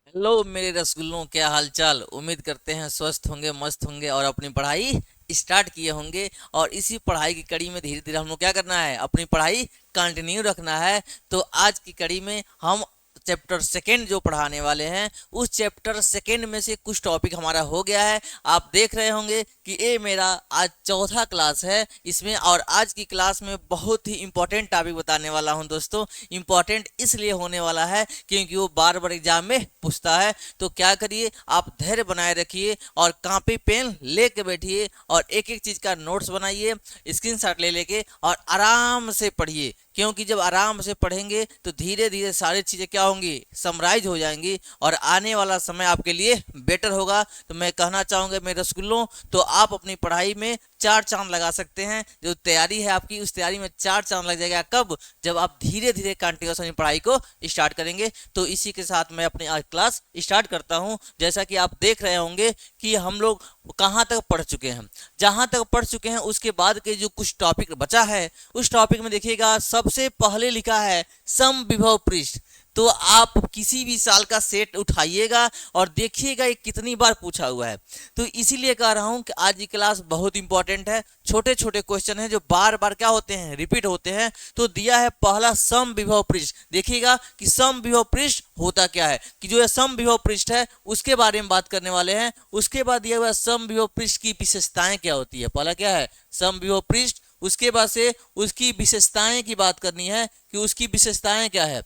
Hello मेरे रसगुल्लों, क्या हाल चाल। उम्मीद करते हैं स्वस्थ होंगे, मस्त होंगे और अपनी पढ़ाई स्टार्ट किए होंगे। और इसी पढ़ाई की कड़ी में धीरे धीरे हम लोग क्या करना है, अपनी पढ़ाई कंटिन्यू रखना है। तो आज की कड़ी में हम चैप्टर सेकेंड जो पढ़ाने वाले हैं, उस चैप्टर सेकेंड में से कुछ टॉपिक हमारा हो गया है। आप देख रहे होंगे कि ये मेरा आज चौथा क्लास है इसमें, और आज की क्लास में बहुत ही इंपॉर्टेंट टॉपिक बताने वाला हूं दोस्तों। इंपॉर्टेंट इसलिए होने वाला है क्योंकि वो बार बार एग्जाम में पूछता है। तो क्या करिए, आप धैर्य बनाए रखिए और कॉपी पेन लेके बैठिए और एक एक चीज का नोट्स बनाइए, स्क्रीनशॉट ले लेके और आराम से पढ़िए। क्योंकि जब आराम से पढ़ेंगे तो धीरे धीरे सारी चीज़ें क्या होंगी, समराइज हो जाएंगी और आने वाला समय आपके लिए बेटर होगा। तो मैं कहना चाहूँगा मेरे रसगुल्लों, तो आप अपनी पढ़ाई में चार चांद लगा सकते हैं। जो तैयारी है आपकी, उस तैयारी में चार चांद लग जाएगा। कब? जब आप धीरे धीरे कंटिन्यूस अपनी पढ़ाई को स्टार्ट करेंगे। तो इसी के साथ मैं अपनी आज क्लास स्टार्ट करता हूं। जैसा कि आप देख रहे होंगे कि हम लोग कहाँ तक पढ़ चुके हैं। जहां तक पढ़ चुके हैं उसके बाद के जो कुछ टॉपिक बचा है, उस टॉपिक में देखिएगा सबसे पहले लिखा है समविभव पृष्ठ। तो आप किसी भी साल का सेट उठाइएगा और देखिएगा ये कितनी बार पूछा हुआ है। तो इसीलिए कह रहा हूं कि आज की क्लास बहुत इंपॉर्टेंट है। छोटे छोटे क्वेश्चन हैं जो बार बार क्या होते हैं, रिपीट होते हैं। तो दिया है पहला समविभव पृष्ठ। देखिएगा कि समविभव पृष्ठ होता क्या है, कि जो समविभव पृष्ठ है उसके बारे में बात करने वाले हैं। उसके बाद दिया हुआ समविभव पृष्ठ की विशेषताएं क्या होती है। पहला क्या है, समविभव पृष्ठ। उसके बाद से उसकी विशेषताएं की बात करनी है कि उसकी विशेषताएं क्या है।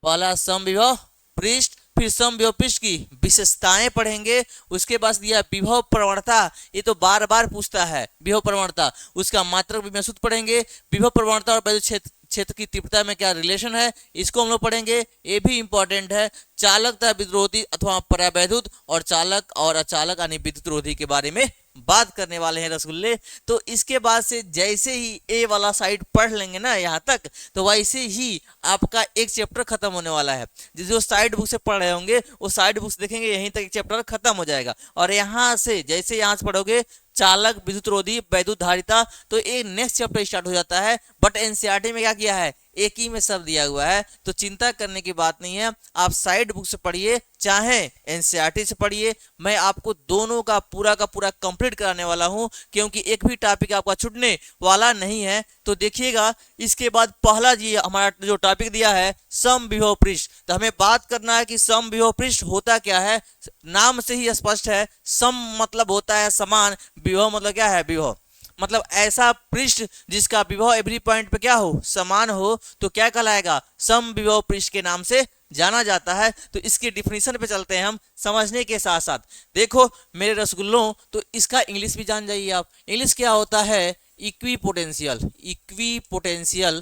पहला समविभव पृष्ठ, फिर समविभव पृष्ठ की विशेषताएं पढ़ेंगे। उसके बाद दिया विभव प्रवणता, ये तो बार बार पूछता है विभव प्रवणता। उसका मात्रक विन्यास सूत्र पढ़ेंगे। विभव प्रवणता और वैद्युत क्षेत्र क्षेत्र की तीव्रता में क्या रिलेशन है, इसको हम लोग पढ़ेंगे। ये भी इंपॉर्टेंट है। चालकता विद्रोधी अथवा परावैद्युत और चालक और अचालक यानी विद्युत रोधी के बारे में बात करने वाले हैं रसगुल्ले। तो इसके बाद से जैसे ही ए वाला साइड पढ़ लेंगे ना यहाँ तक, तो वैसे ही आपका एक चैप्टर खत्म होने वाला है। जो साइड बुक से पढ़ रहे होंगे वो साइड बुक से देखेंगे, यहीं तक एक चैप्टर खत्म हो जाएगा। और यहाँ से जैसे यहाँ से पढ़ोगे चालक विद्युत रोधी वैद्युत धारिता, तो ये नेक्स्ट चैप्टर स्टार्ट हो जाता है। बट एनसीईआरटी में क्या किया है, एक ही में सब दिया हुआ है। तो चिंता करने की बात नहीं है। आप साइड बुक से पढ़िए चाहे एनसीईआरटी से पढ़िए, मैं आपको दोनों का पूरा कंप्लीट कराने वाला हूं, क्योंकि एक भी टॉपिक आपका छूटने वाला नहीं है। तो देखिएगा, इसके बाद पहला जी हमारा जो टॉपिक दिया है समविभव पृष्ठ। तो हमें बात करना है कि समविभव पृष्ठ होता क्या है। नाम से ही स्पष्ट है, सम मतलब होता है समान, विभव मतलब क्या है, विभव मतलब ऐसा पृष्ठ जिसका विभव एवरी पॉइंट पे क्या हो, समान हो, तो क्या कहलाएगा, समविभव पृष्ठ के नाम से जाना जाता है। तो इसकी डिफिनीशन पे चलते हैं हम समझने के साथ साथ। देखो मेरे रसगुल्लों, तो इसका इंग्लिश भी जान जाइए आप। इंग्लिश क्या होता है, equi potential. Equi potential,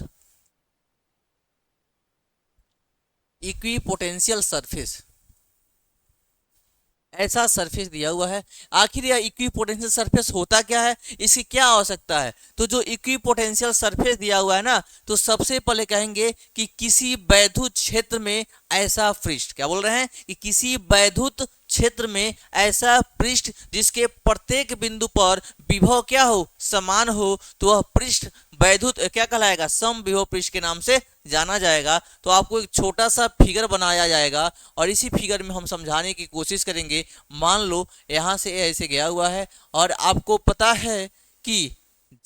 equi potential surface, ऐसा सरफेस दिया हुआ है। आखिर यह इक्विपोटेंशियल सरफेस होता क्या है, इसकी क्या आवश्यकता है। तो जो इक्विपोटेंशियल सरफेस दिया हुआ है ना, तो सबसे पहले कहेंगे कि किसी वैद्युत क्षेत्र में ऐसा पृष्ठ, क्या बोल रहे हैं कि किसी वैद्युत क्षेत्र में ऐसा पृष्ठ जिसके प्रत्येक बिंदु पर विभव क्या हो, समान हो, तो वह पृष्ठ वैद्युत क्या कहलाएगा, समविभव पृष्ठ के नाम से जाना जाएगा। तो आपको एक छोटा सा फिगर बनाया जाएगा और इसी फिगर में हम समझाने की कोशिश करेंगे। मान लो यहाँ से ऐसे गया हुआ है और आपको पता है कि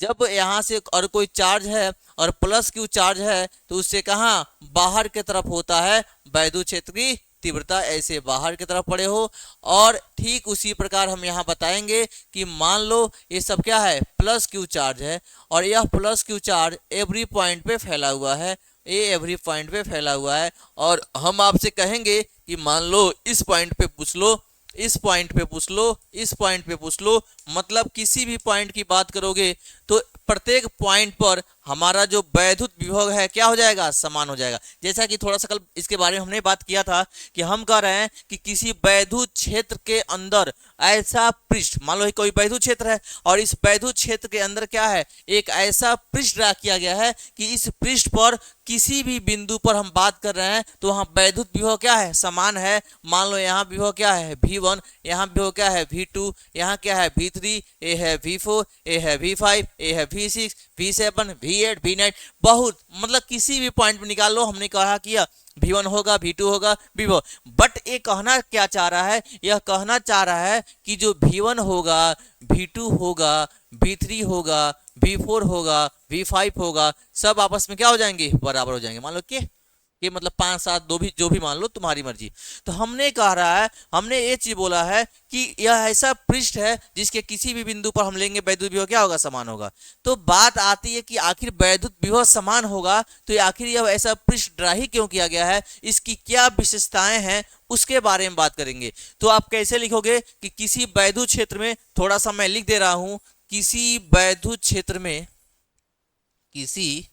जब यहाँ से और कोई चार्ज है और प्लस क्यू चार्ज है, तो उससे कहाँ, बाहर की तरफ होता है वैद्युत क्षेत्र की तीव्रता, ऐसे बाहर की तरफ पड़े हो। और ठीक उसी प्रकार हम यहाँ बताएंगे कि मान लो ये सब क्या है, प्लस क्यू चार्ज है और यह plus Q charge every point पे फैला हुआ है, ये एवरी पॉइंट पे फैला हुआ है। और हम आपसे कहेंगे कि मान लो इस पॉइंट पे पूछ लो, इस पॉइंट पे पूछ लो, इस पॉइंट पे पूछ लो, मतलब किसी भी पॉइंट की बात करोगे तो प्रत्येक पॉइंट पर हमारा जो वैद्युत विभव है क्या हो जाएगा, समान हो जाएगा। जैसा कि थोड़ा सा कल इसके बारे में हमने बात किया था कि हम कह रहे हैं कि किसी वैद्युत क्षेत्र के अंदर ऐसा पृष्ठ, मान लो कोई वैद्युत क्षेत्र है और इस वैद्युत क्षेत्र के अंदर क्या है, एक ऐसा पृष्ठ ड्रा किया गया है कि इस पृष्ठ पर किसी भी बिंदु पर हम बात कर रहे हैं तो वहां वैद्युत विभव क्या है, समान है। मान लो यहाँ विभव क्या है, V1, यहाँ विभव क्या है, V2, यहाँ क्या है, V3, ए है V4, ए है V5, ए है V6, V7, V8, V9, बहुत मतलब किसी भी पॉइंट में निकाल लो। हमने कहा कि V1 होगा, V2 होगा, V4। बट ये कहना क्या चाह रहा है, यह कहना चाह रहा है कि जो V1 होगा, V2 होगा, V3 होगा, V4 होगा, V5 होगा, सब आपस में क्या हो जाएंगे, बराबर हो जाएंगे। मान लो कि ये मतलब 5 7 दो भी जो भी मान लो, तुम्हारी मर्जी। तो हमने कह रहा है, हमने ये चीज बोला है कि यह ऐसा पृष्ठ है जिसके किसी भी बिंदु पर हम लेंगे वैद्युत विभव क्या होगा, समान होगा। तो बात आती है कि आखिर वैद्युत विभव समान होगा तो ये आखिर यह ऐसा पृष्ठ ड्रा ही क्यों किया गया है, इसकी क्या विशेषताएं हैं, उसके बारे में बात करेंगे। तो आप कैसे लिखोगे कि किसी वैद्युत क्षेत्र में, थोड़ा सा मैं लिख दे रहा हूं, किसी वैद्युत क्षेत्र में, किसी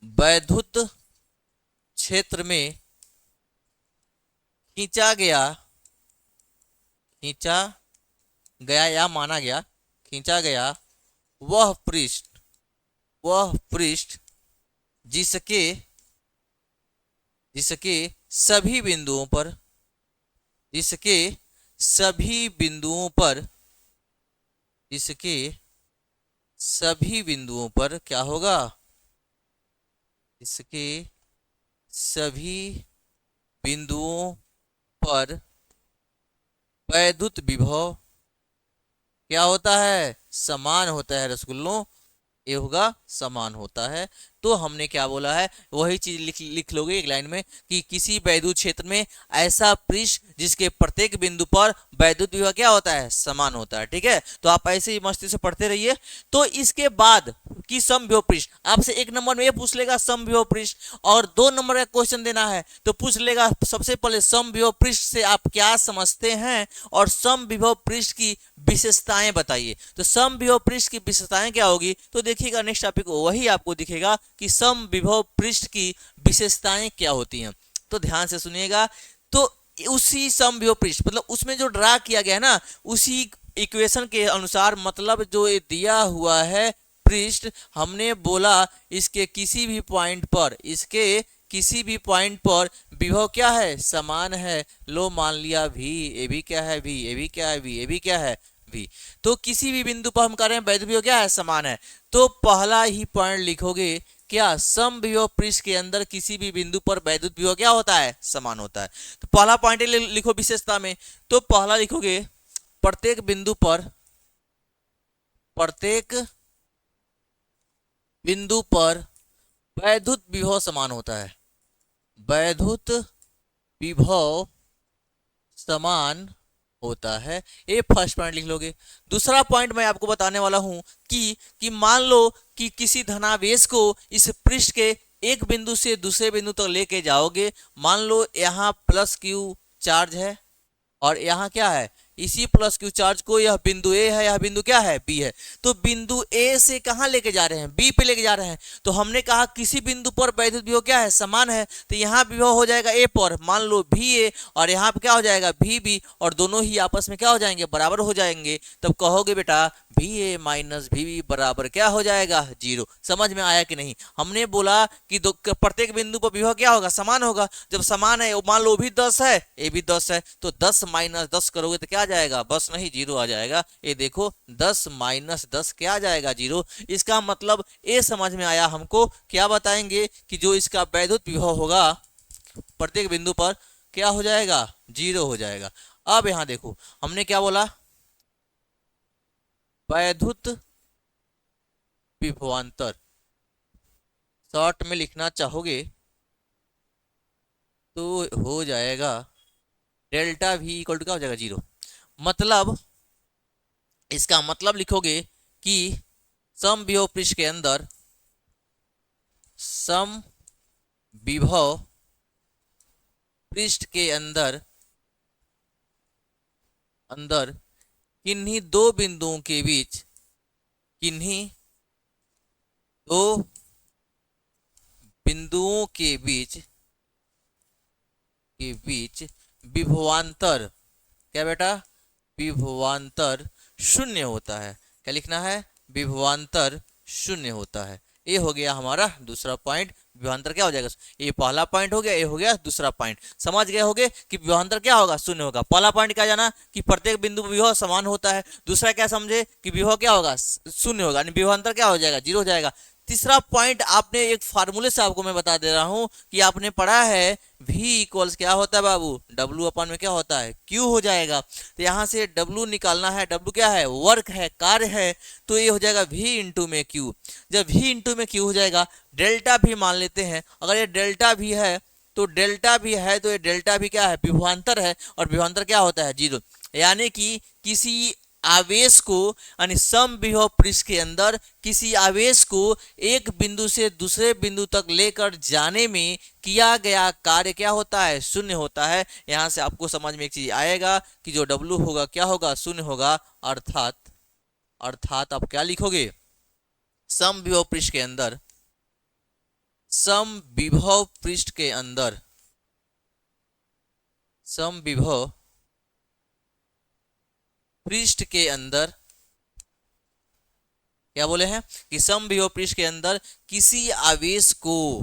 वैद्युत क्षेत्र में खींचा गया या माना गया, खींचा गया वह पृष्ठ जिसके सभी बिंदुओं पर, जिसके सभी बिंदुओं पर क्या होगा, इसके सभी बिंदुओं पर वैद्युत विभव क्या होता है, समान होता है। रसगुल्लों, ये होगा समान होता है। तो हमने क्या बोला है, वही चीज लिख लोगे एक लाइन में कि किसी वैद्युत क्षेत्र में ऐसा पृष्ठ जिसके प्रत्येक बिंदु पर वैद्युत विभव क्या होता है, समान होता है। ठीक है, तो आप ऐसे ही मस्ती से पढ़ते रहिए। तो इसके बाद कि समविभव पृष्ठ, आपसे 1 नंबर में ये पूछ लेगा समविभव पृष्ठ, और 2 नंबर का क्वेश्चन देना है तो पूछ लेगा सबसे पहले समविभव पृष्ठ से आप क्या समझते हैं और समविभव पृष्ठ की विशेषताएं बताइए। तो समविभव पृष्ठ की विशेषताएं क्या होगी, तो देखिएगा नेक्स्ट टॉपिक वही आपको दिखेगा कि समविभव पृष्ठ की विशेषताएं क्या होती हैं। तो ध्यान से सुनिएगा। तो उसी समविभव पृष्ठ मतलब उसमें जो ड्रा किया गया है ना, उसी इक्वेशन के अनुसार, मतलब जो ये दिया हुआ है पृष्ठ, हमने बोला इसके किसी भी पॉइंट पर, इसके किसी भी पॉइंट पर विभव क्या है, समान है। लो मान लिया भी, ये भी क्या है भी, ये भी क्या है भी, ये भी क्या है भी। तो किसी भी बिंदु पर हम कह रहे हैं वैद्युत विभव क्या है, समान है। तो पहला ही पॉइंट लिखोगे क्या, समविभव पृष्ठ के अंदर किसी भी बिंदु पर वैद्युत विभव क्या होता है, समान होता है। तो पहला पॉइंट लिखो विशेषता में। तो पहला लिखोगे प्रत्येक बिंदु पर वैद्युत विभव समान होता है, वैद्युत विभव समान होता है। ये फर्स्ट पॉइंट लिख लोगे। दूसरा पॉइंट मैं आपको बताने वाला हूं कि मान लो कि किसी धनावेश को इस पृष्ठ के एक बिंदु से दूसरे बिंदु तक लेके जाओगे। मान लो यहाँ प्लस क्यू चार्ज है और यहाँ क्या है, इसी प्लस क्यू चार्ज को यह बिंदु ए है, यह बिंदु क्या है, बी है। तो बिंदु ए से कहां लेके जा रहे हैं, बी पे लेके जा रहे हैं। तो हमने कहा किसी बिंदु पर वैद्युत विभव क्या है, समान है। तो यहाँ विभव हो जाएगा ए पर, मान लो भी ए, और यहाँ पे क्या हो जाएगा भी बी, और दोनों ही आपस में क्या हो जाएंगे, बराबर हो जाएंगे। तब कहोगे बेटा भी ए माइनस भी बी बराबर क्या हो जाएगा, 0। समझ में आया कि नहीं। हमने बोला कि प्रत्येक बिंदु पर विभव क्या होगा, समान होगा। जब समान है, मान लो भी 10 है, ए भी 10 है, तो 10 माइनस 10 करोगे तो क्या जाएगा, बस नहीं 0 आ जाएगा। ये देखो 10 माइनस 10 क्या आ जाएगा, 0। इसका मतलब ये समझ में आया हमको। क्या बताएंगे कि जो इसका वैद्युत विभव होगा प्रत्येक बिंदु पर क्या हो जाएगा, 0 हो जाएगा। अब यहां देखो हमने क्या बोला, वैद्युत विभवांतर शॉर्ट में लिखना चाहोगे तो हो जाएगा डेल्टा V इक्वल टू क्या हो जाएगा, 0। मतलब इसका मतलब लिखोगे कि समविभव पृष्ठ के अंदर समविभव पृष्ठ के अंदर किन्हीं दो बिंदुओं के बीच, किन्हीं दो बिंदुओं के बीच विभवांतर क्या बेटा, विभवांतर शून्य होता है। क्या लिखना है, विभवांतर शून्य होता है। ये हो गया हमारा दूसरा पॉइंट। विभवांतर क्या हो जाएगा, ये पहला पॉइंट हो गया, ये हो गया दूसरा पॉइंट। समझ गए होगे कि विभवांतर क्या होगा, शून्य होगा। पहला पॉइंट क्या जाना कि प्रत्येक बिंदु पर विभव समान होता है। दूसरा क्या समझे कि विभव क्या होगा, शून्य होगा, विभवांतर क्या हो जाएगा, 0 हो जाएगा। तीसरा पॉइंट आपने एक फार्मूले से आपको मैं बता दे रहा हूं कि आपने पढ़ा है V इक्वल्स क्या होता है बाबू, W अपन में क्या होता है Q हो जाएगा। तो यहां से W निकालना है, W क्या है, वर्क है, कार्य है, तो ये हो जाएगा V इंटू में Q। जब V इंटू में Q हो जाएगा, डेल्टा भी मान लेते हैं, अगर ये डेल्टा भी है तो डेल्टा भी है तो ये डेल्टा भी क्या है, विभवांतर है, और विभवांतर क्या होता है, जीरो। यानी कि किसी आवेश को, यानी समविभव पृष्ठ के अंदर किसी आवेश को एक बिंदु से दूसरे बिंदु तक लेकर जाने में किया गया कार्य क्या होता है, शून्य होता है। यहां से आपको समझ में एक चीज आएगा कि जो W होगा क्या होगा, शून्य होगा। अर्थात आप क्या लिखोगे, समविभव पृष्ठ के अंदर, समविभव पृष्ठ के अंदर, समविभव पृष्ठ के अंदर क्या बोले हैं कि समविभव पृष्ठ के अंदर किसी आवेश को,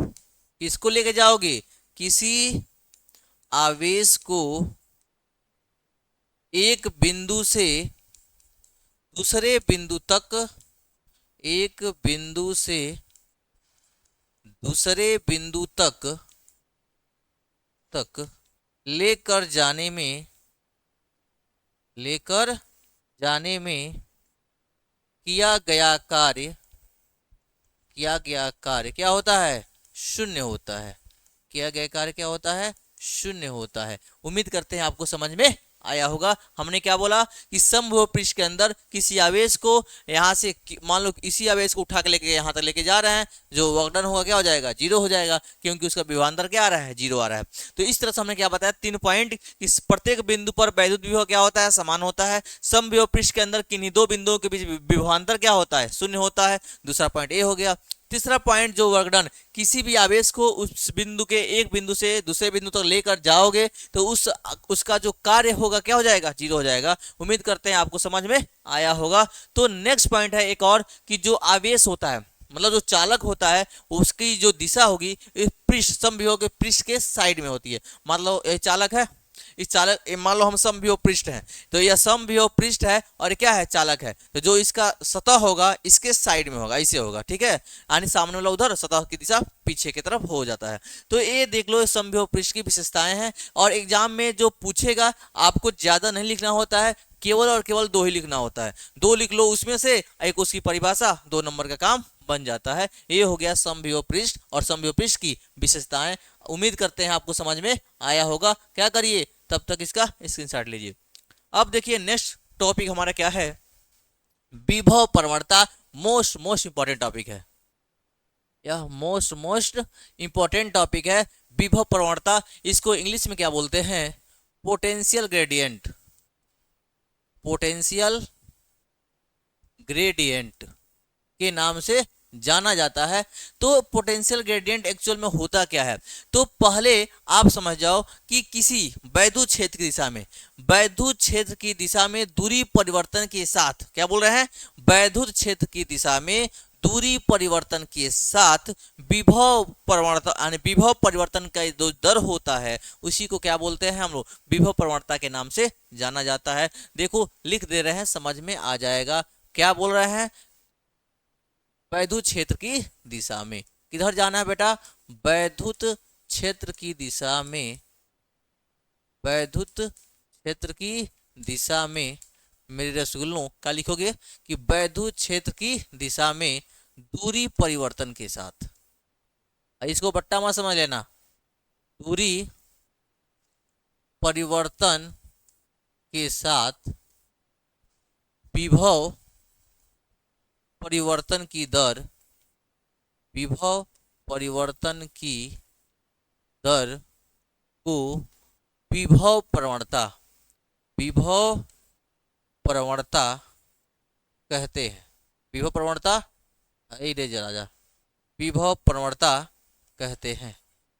किसको लेके जाओगे, किसी आवेश को एक बिंदु से दूसरे बिंदु तक, एक बिंदु से दूसरे बिंदु तक लेकर जाने में किया गया कार्य क्या होता है, शून्य होता है। किया गया कार्य क्या होता है, शून्य होता है। उम्मीद करते हैं आपको समझ में आया होगा। हमने क्या बोला कि समविभव पृष्ठ के अंदर किसी आवेश को यहां से, मान लो इसी आवेश को उठा के लेके यहां तक लेके जा रहे हैं, जो वर्क डन होगा क्या हो जाएगा, जीरो हो जाएगा, क्योंकि उसका विभवांतर क्या आ रहा है, जीरो आ रहा है। तो इस तरह से हमने क्या बताया, 3 पॉइंट, इस प्रत्येक बिंदु पर वैद्युत विभव क्या होता है, समान होता है। समविभव पृष्ठ के अंदर किन्हीं दो बिंदुओं के बीच विभवांतर क्या होता है, शून्य होता है। दूसरा पॉइंट ये हो गया। तीसरा पॉइंट जो वर्क डन, किसी भी आवेश को उस बिंदु के एक बिंदु से दूसरे बिंदु तक लेकर जाओगे तो उसका जो कार्य होगा क्या हो जाएगा, जीरो हो जाएगा। उम्मीद करते हैं आपको समझ में आया होगा। तो नेक्स्ट पॉइंट है एक और, कि जो आवेश होता है, मतलब जो चालक होता है, उसकी जो दिशा होगी पृष्ठ, समविभव के पृष्ठ के साइड में होती है। मतलब ये चालक है, इस चालक, मान लो हम समविभव पृष्ठ हैं, तो यह समविभव पृष्ठ है और क्या है, चालक है। तो जो इसका सतह होगा इसके साइड में होगा, ऐसे होगा, ठीक है। यानी सामने वाला उधर, सतह की दिशा पीछे की तरफ हो जाता है। तो ये देख लो, समविभव पृष्ठ की विशेषताएं हैं। और एग्जाम में जो पूछेगा, आपको ज्यादा नहीं लिखना होता है, केवल और केवल 2 ही लिखना होता है। 2 लिख लो उसमें से, एक उसकी परिभाषा, 2 नंबर का काम बन जाता है। ये हो गया समविभव पृष्ठ और समविभव पृष्ठ की विशेषताएं। उम्मीद करते हैं आपको समझ में आया होगा। क्या करिए, तब तक इसका स्क्रीनशॉट लीजिए। अब देखिए नेक्स्ट टॉपिक हमारा क्या है, विभव प्रवणता। मोस्ट इंपॉर्टेंट टॉपिक है यह, मोस्ट इंपॉर्टेंट टॉपिक है विभव प्रवणता। इसको इंग्लिश में क्या बोलते हैं, पोटेंशियल ग्रेडियंट, पोटेंशियल ग्रेडियंट के नाम से जाना जाता है। तो पोटेंशियल ग्रेडियंट एक्चुअल में होता क्या है, तो पहले आप समझ जाओ कि किसी वैद्युत क्षेत्र की दिशा में, वैद्युत क्षेत्र की दिशा में दूरी परिवर्तन के साथ, क्या बोल रहे हैं, वैद्युत क्षेत्र की दिशा में दूरी परिवर्तन के साथ विभव प्रवणता, यानी विभव परिवर्तन का जो दर होता है उसी को क्या बोलते हैं हम लोग, विभव प्रवणता के नाम से जाना जाता है। देखो लिख दे रहे हैं, समझ में आ जाएगा। क्या बोल रहे हैं, वैद्युत क्षेत्र की दिशा में, किधर जाना है बेटा, वैद्युत क्षेत्र की दिशा में, वैद्युत क्षेत्र की दिशा में, मेरे रसगुल्लों क्या लिखोगे कि वैद्युत क्षेत्र की दिशा में दूरी परिवर्तन के साथ, इसको बट्टा मत समझ लेना, दूरी परिवर्तन के साथ विभव परिवर्तन की दर, विभव परिवर्तन की दर को विभव प्रवणता, विभव प्रवणता कहते हैं। विभव प्रवणता, रे राजा, विभव प्रवणता कहते हैं।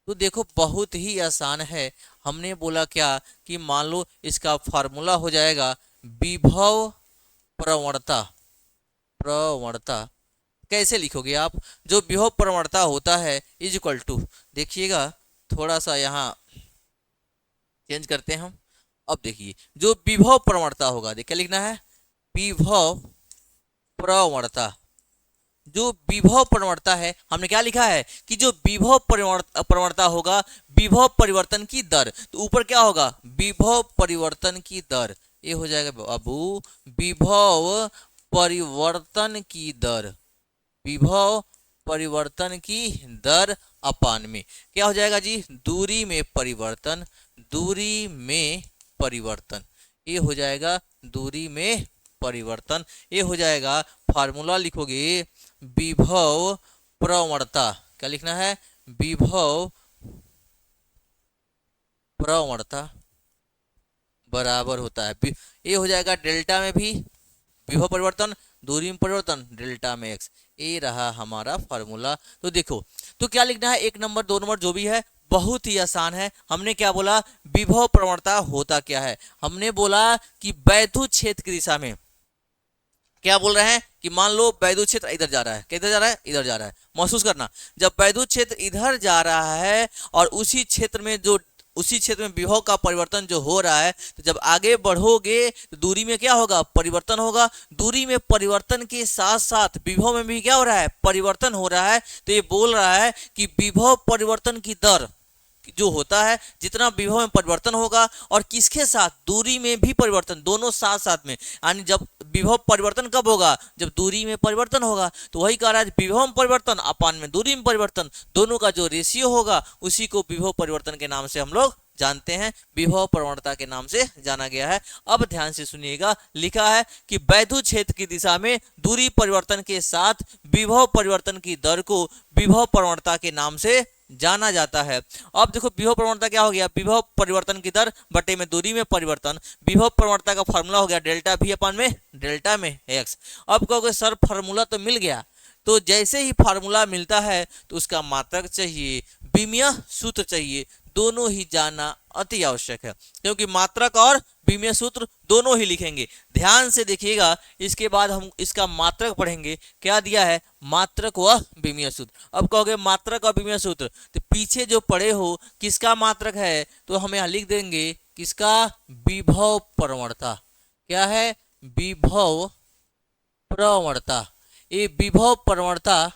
तो देखो बहुत ही आसान है। हमने बोला क्या कि मान लो इसका फार्मूला हो जाएगा विभव प्रवणता। प्रवणता कैसे लिखोगे आप, जो विभव प्रवणता होता है इज इक्वल टू, देखिएगा थोड़ा सा यहाँ चेंज करते हैं हम। अब देखिए जो विभव प्रवणता होगा, देख क्या लिखना है, विभव प्रवणता, जो विभव प्रवणता है, हमने क्या लिखा है कि जो विभव प्रवणता होगा, विभव परिवर्तन की दर, तो ऊपर क्या होगा, विभव परिवर्तन की दर, ये हो जाएगा बाबू विभव परिवर्तन की दर, विभव परिवर्तन की दर अपान में क्या हो जाएगा जी, दूरी में परिवर्तन, दूरी में परिवर्तन, ये हो जाएगा दूरी में परिवर्तन, ये हो जाएगा। फार्मूला लिखोगे विभव प्रवणता, क्या लिखना है, विभव प्रवणता बराबर होता है, ये हो जाएगा डेल्टा में भी विभव परिवर्तन, दूरी में परिवर्तन, डेल्टा में एक्स, ये रहा हमारा फार्मूला। तो देखो, तो क्या लिखना है, 1 नंबर 2 नंबर जो भी है बहुत ही आसान है। हमने क्या बोला, विभव प्रवणता होता क्या है, हमने बोला कि वैद्युत क्षेत्र की दिशा में, क्या बोल रहे हैं कि मान लो वैद्युत क्षेत्र इधर जा रहा है, किधर जा रहा है, इधर जा रहा है, महसूस करना, जब वैद्युत क्षेत्र इधर जा रहा है और उसी क्षेत्र में विभव का परिवर्तन जो हो रहा है, तो जब आगे बढ़ोगे तो दूरी में क्या होगा, परिवर्तन होगा, दूरी में परिवर्तन के साथ साथ विभव में भी क्या हो रहा है, परिवर्तन हो रहा है। तो ये बोल रहा है कि विभव परिवर्तन की दर जो होता है, जितना विभव में परिवर्तन होगा और किसके साथ, दूरी में भी परिवर्तन, दोनों साथ साथ में, यानी जब विभव परिवर्तन कब होगा, जब दूरी में परिवर्तन होगा, तो वही कह रहा है विभव में परिवर्तन अपान में दूरी में परिवर्तन, दोनों का जो रेशियो होगा उसी को विभव परिवर्तन के नाम से हम लोग जानते हैं, विभव प्रवणता के नाम से जाना गया है। अब ध्यान से सुनिएगा, लिखा है कि वैद्युत क्षेत्र की दिशा में दूरी परिवर्तन के साथ विभव परिवर्तन की दर को विभव प्रवणता के नाम से जाना जाता है। अब देखो विभव प्रवणता क्या हो गया, विभव परिवर्तन की दर बटे में दूरी में परिवर्तन, विभव प्रवणता का फॉर्मूला हो गया डेल्टा भी अपान में डेल्टा में एक्स। अब कहोगे सर फार्मूला तो मिल गया, तो जैसे ही फार्मूला मिलता है तो उसका मात्रक चाहिए, विमीय सूत्र चाहिए, दोनों ही जानना अति आवश्यक है, क्योंकि मात्रक और विमीय सूत्र दोनों ही लिखेंगे। ध्यान से देखिएगा, इसके बाद हम इसका मात्रक पढ़ेंगे, क्या दिया है, मात्रक व विमीय सूत्र। अब कहोगे मात्रक और विमीय सूत्र, तो पीछे जो पढ़े हो किसका मात्रक है, तो हम यहाँ लिख देंगे किसका, विभव प्रवणता, क्या है, विभव प्रवणता। ये विभव प्रवणता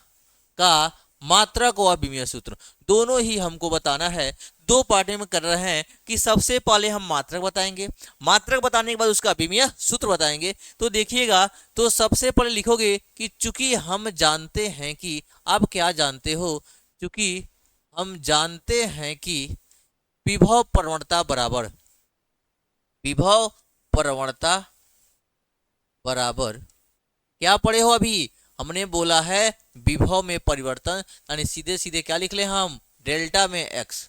का मात्रक व विमीय सूत्र दोनों ही हमको बताना है। 2 पार्ट में कर रहे हैं कि सबसे पहले हम मात्रक बताएंगे, मात्रक बताने के बाद उसका विमीय सूत्र बताएंगे। तो देखिएगा, तो सबसे पहले लिखोगे कि चूंकि हम जानते हैं कि, आप क्या जानते हो, चूंकि हम जानते हैं कि विभव प्रवणता बराबर, विभव प्रवणता बराबर क्या पढ़े हो अभी, हमने बोला है विभव में परिवर्तन, यानी सीधे सीधे क्या लिख ले हम, डेल्टा में एक्स,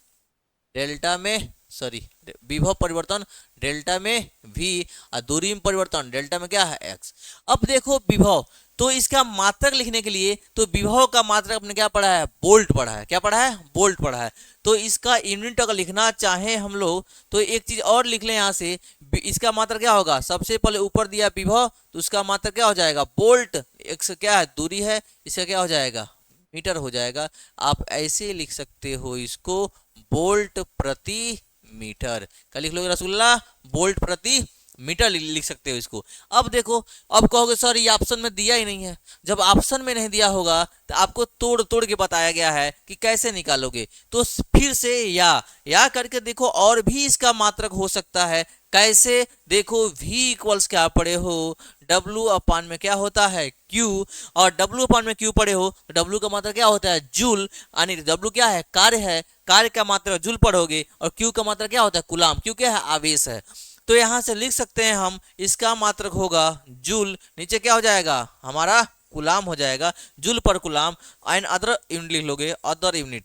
डेल्टा में सॉरी विभव परिवर्तन डेल्टा में v और दूरी में परिवर्तन डेल्टा में क्या है x। अब देखो विभव, तो इसका मात्रक लिखने के लिए तो विभव का मात्रक अपने क्या पढ़ा है, वोल्ट पढ़ा है, क्या पढ़ा है, वोल्ट पढ़ा है। तो इसका यूनिट अगर लिखना चाहें हम लोग तो एक चीज और लिख लें यहाँ से, इसका मात्रक क्या होगा, सबसे पहले ऊपर दिया विभव तो उसका मात्रक क्या हो जाएगा, वोल्ट, x क्या है दूरी है, इसका क्या हो जाएगा, मीटर हो जाएगा। आप ऐसे लिख सकते हो इसको, वोल्ट प्रति मीटर, क्या लिख लोगे रसगुल्ला, वोल्ट प्रति मीटर लिख सकते हो इसको। अब देखो, अब कहोगे सर ये ऑप्शन में दिया ही नहीं है, जब ऑप्शन में नहीं दिया होगा तो आपको तोड़ तोड़ के बताया गया है कि कैसे निकालोगे, तो फिर से या करके देखो, और भी इसका मात्रक हो सकता है, कैसे देखो, v इक्वल्स क्या पढ़े हो, W अपान में क्या होता है Q, और W अपान में Q पढ़े हो तो W का मात्रक क्या होता है जूल, यानी W क्या है, कार्य है, कार्य का मात्रक जूल पढ़ोगे, और Q का मात्रक क्या होता है कूलाम, Q क्या है आवेश है। तो यहां से लिख सकते हैं हम, इसका मात्रक होगा जूल, नीचे क्या हो जाएगा हमारा कूलाम हो जाएगा, जूल पर कूलाम, एंड अदर यूनिट लिख लोगे, अदर यूनिट,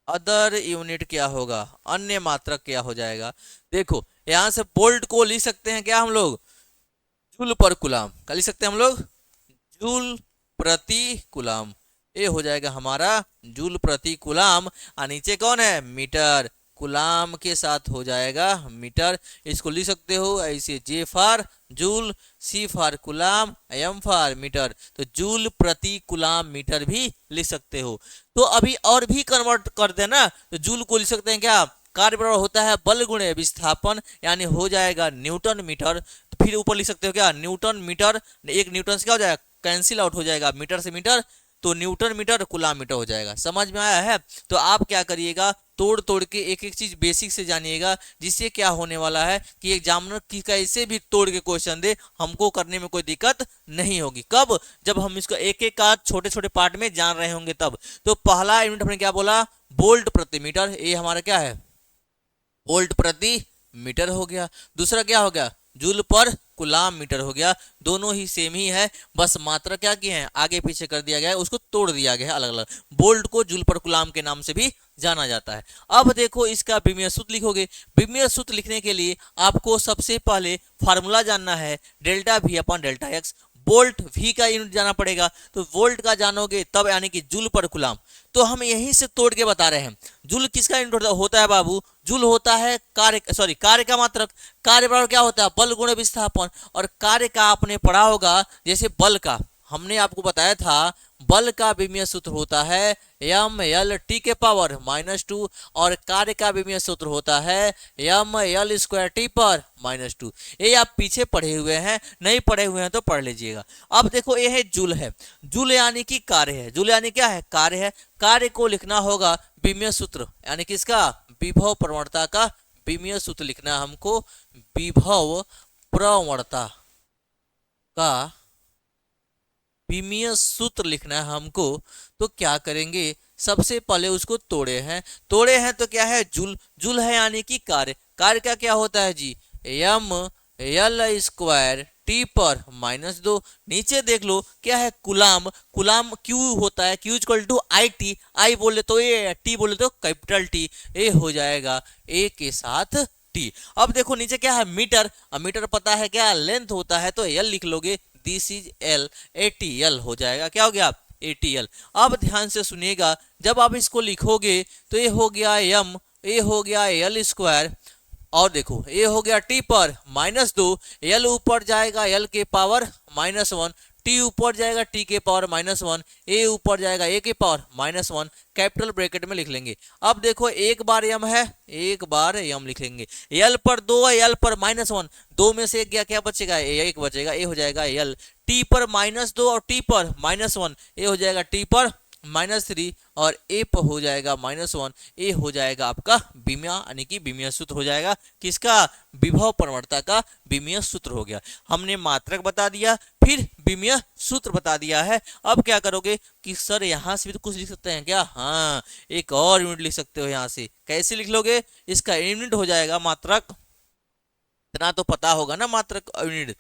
अदर यूनिट क्या होगा, अन्य मात्रक क्या हो जाएगा। देखो यहां से वोल्ट को लिख सकते हैं क्या हम लोग, जूल पर कूलाम, क्या लिख सकते हैं हम लोग, जूल प्रति कूलाम, ये हो जाएगा हमारा जूल प्रति कूलाम, और नीचे कौन है मीटर, कूलाम के साथ हो जाएगा मीटर। इसको लिख सकते हो ऐसे, J for joule, C for coulomb, M for metre, तो जूल प्रति कूलाम मीटर भी लिख सकते हो। तो अभी और भी कन्वर्ट कर देना, तो जूल को लिख सकते हैं क्या, कार्य बराबर होता है बल गुणे विस्थापन, यानी हो जाएगा न्यूटन मीटर। तो फिर ऊपर लिख सकते हो क्या, न्यूटन मीटर, एक न्यूटन से क्या हो जाएगा, कैंसिल आउट हो जाएगा, मीटर से मीटर तो न्यूटन मीटर कुलाम मीटर हो जाएगा। समझ में आया है? तो आप क्या करिएगा, तोड़ तोड़ के एक एक चीज बेसिक से जानिएगा, जिससे क्या होने वाला है कि एग्जामिनर की कैसे भी तोड़ के क्वेश्चन दे, हमको करने में कोई दिक्कत नहीं होगी। कब? जब हम इसको एक एक का छोटे छोटे पार्ट में जान रहे होंगे तब। तो पहला यूनिट हमने क्या बोला, वोल्ट प्रति मीटर, ये हमारा क्या है, वोल्ट प्रति मीटर हो गया। दूसरा क्या हो गया, जूल पर कुलाम मीटर हो गया। दोनों ही सेम ही है, बस मात्रा क्या की है, आगे पीछे कर दिया गया है, उसको तोड़ दिया गया है अलग अलग। वोल्ट को जूल पर कुलाम के नाम से भी जाना जाता है। अब देखो इसका विमीय सूत्र लिखोगे। विमीय सूत्र लिखने के लिए आपको सबसे पहले फार्मूला जानना है, delta we upon delta x. Volt V का यूनिट जाना पड़ेगा, तो वोल्ट का जानोगे तब, यानी कि जूल पर कुलाम। तो हम यहीं से तोड़ के बता रहे हैं। जूल किसका यूनिट होता है बाबू, जूल होता है कार्य, सॉरी कार्य का मात्रक। कार्य बराबर क्या होता है, बल गुणे विस्थापन। और कार्य का आपने पढ़ा होगा, जैसे बल का हमने आपको बताया था, बल का विमीय सूत्र होता है एम एल टी के पावर -2, और कार्य का विमीय सूत्र होता है एम एल स्क्वायर टी पर -2। ये आप पीछे पढ़े हुए हैं, नहीं पढ़े हुए हैं तो पढ़ लीजिएगा। अब देखो ये है जूल है, जूल यानी कि कार्य है, जूल यानी क्या है, कार्य है। कार्य को लिखना होगा विमीय सूत्र, यानी कि इसका विभव प्रवणता का विमीय सूत्र लिखना है हमको, विभव प्रवणता का विमीय सूत्र लिखना है हमको। तो क्या करेंगे, सबसे पहले उसको तोड़े हैं, तोड़े हैं तो क्या है, जूल, जूल है यानी कि कार्य। कार्य का क्या होता है जी, एम एल स्क्वायर टी पर -2। नीचे देख लो क्या है, कुलाम, कुलाम क्यू होता है, Q equal to I T, I बोले तो ए, टी बोले तो कैपिटल टी, ए हो जाएगा ए के साथ टी। अब देखो नीचे क्या है, मीटर। अब मीटर पता है क्या लेंथ होता है, तो एल लिख लोगे, दिस इज एल, एटीएल हो जाएगा। क्या हो गया, एटीएल। अब ध्यान से सुनिएगा, जब आप इसको लिखोगे तो ये हो गया एम, ये हो गया एल स्क्वायर, और देखो ये हो गया टी पर -2, एल ऊपर जाएगा एल के पावर -1, टी ऊपर जाएगा टी के पावर -1, ए ऊपर जाएगा ए के पावर -1, कैपिटल ब्रैकेट में लिख लेंगे। अब देखो एक बार यम है, एक बार यम लिख लेंगे। एल पर 2 है, एल पर -1, 2 में से एक गया, क्या बचेगा, एक बचेगा, ए हो जाएगा एल। टी पर -2 और टी पर -1, ए हो जाएगा टी पर -3, और ए पर हो जाएगा -1, ए हो जाएगा आपका विमीय, यानी कि विमीय सूत्र हो जाएगा किसका, विभव प्रवणता का विमीय सूत्र हो गया। हमने मात्रक बता दिया, फिर विमीय सूत्र बता दिया है। अब क्या करोगे कि सर यहाँ से भी तो कुछ लिख सकते हैं क्या, हाँ एक और यूनिट लिख सकते हो यहाँ से। कैसे लिख लोगे, इसका यूनिट हो जाएगा मात्रक, इतना तो पता होगा ना, मात्रक यूनिट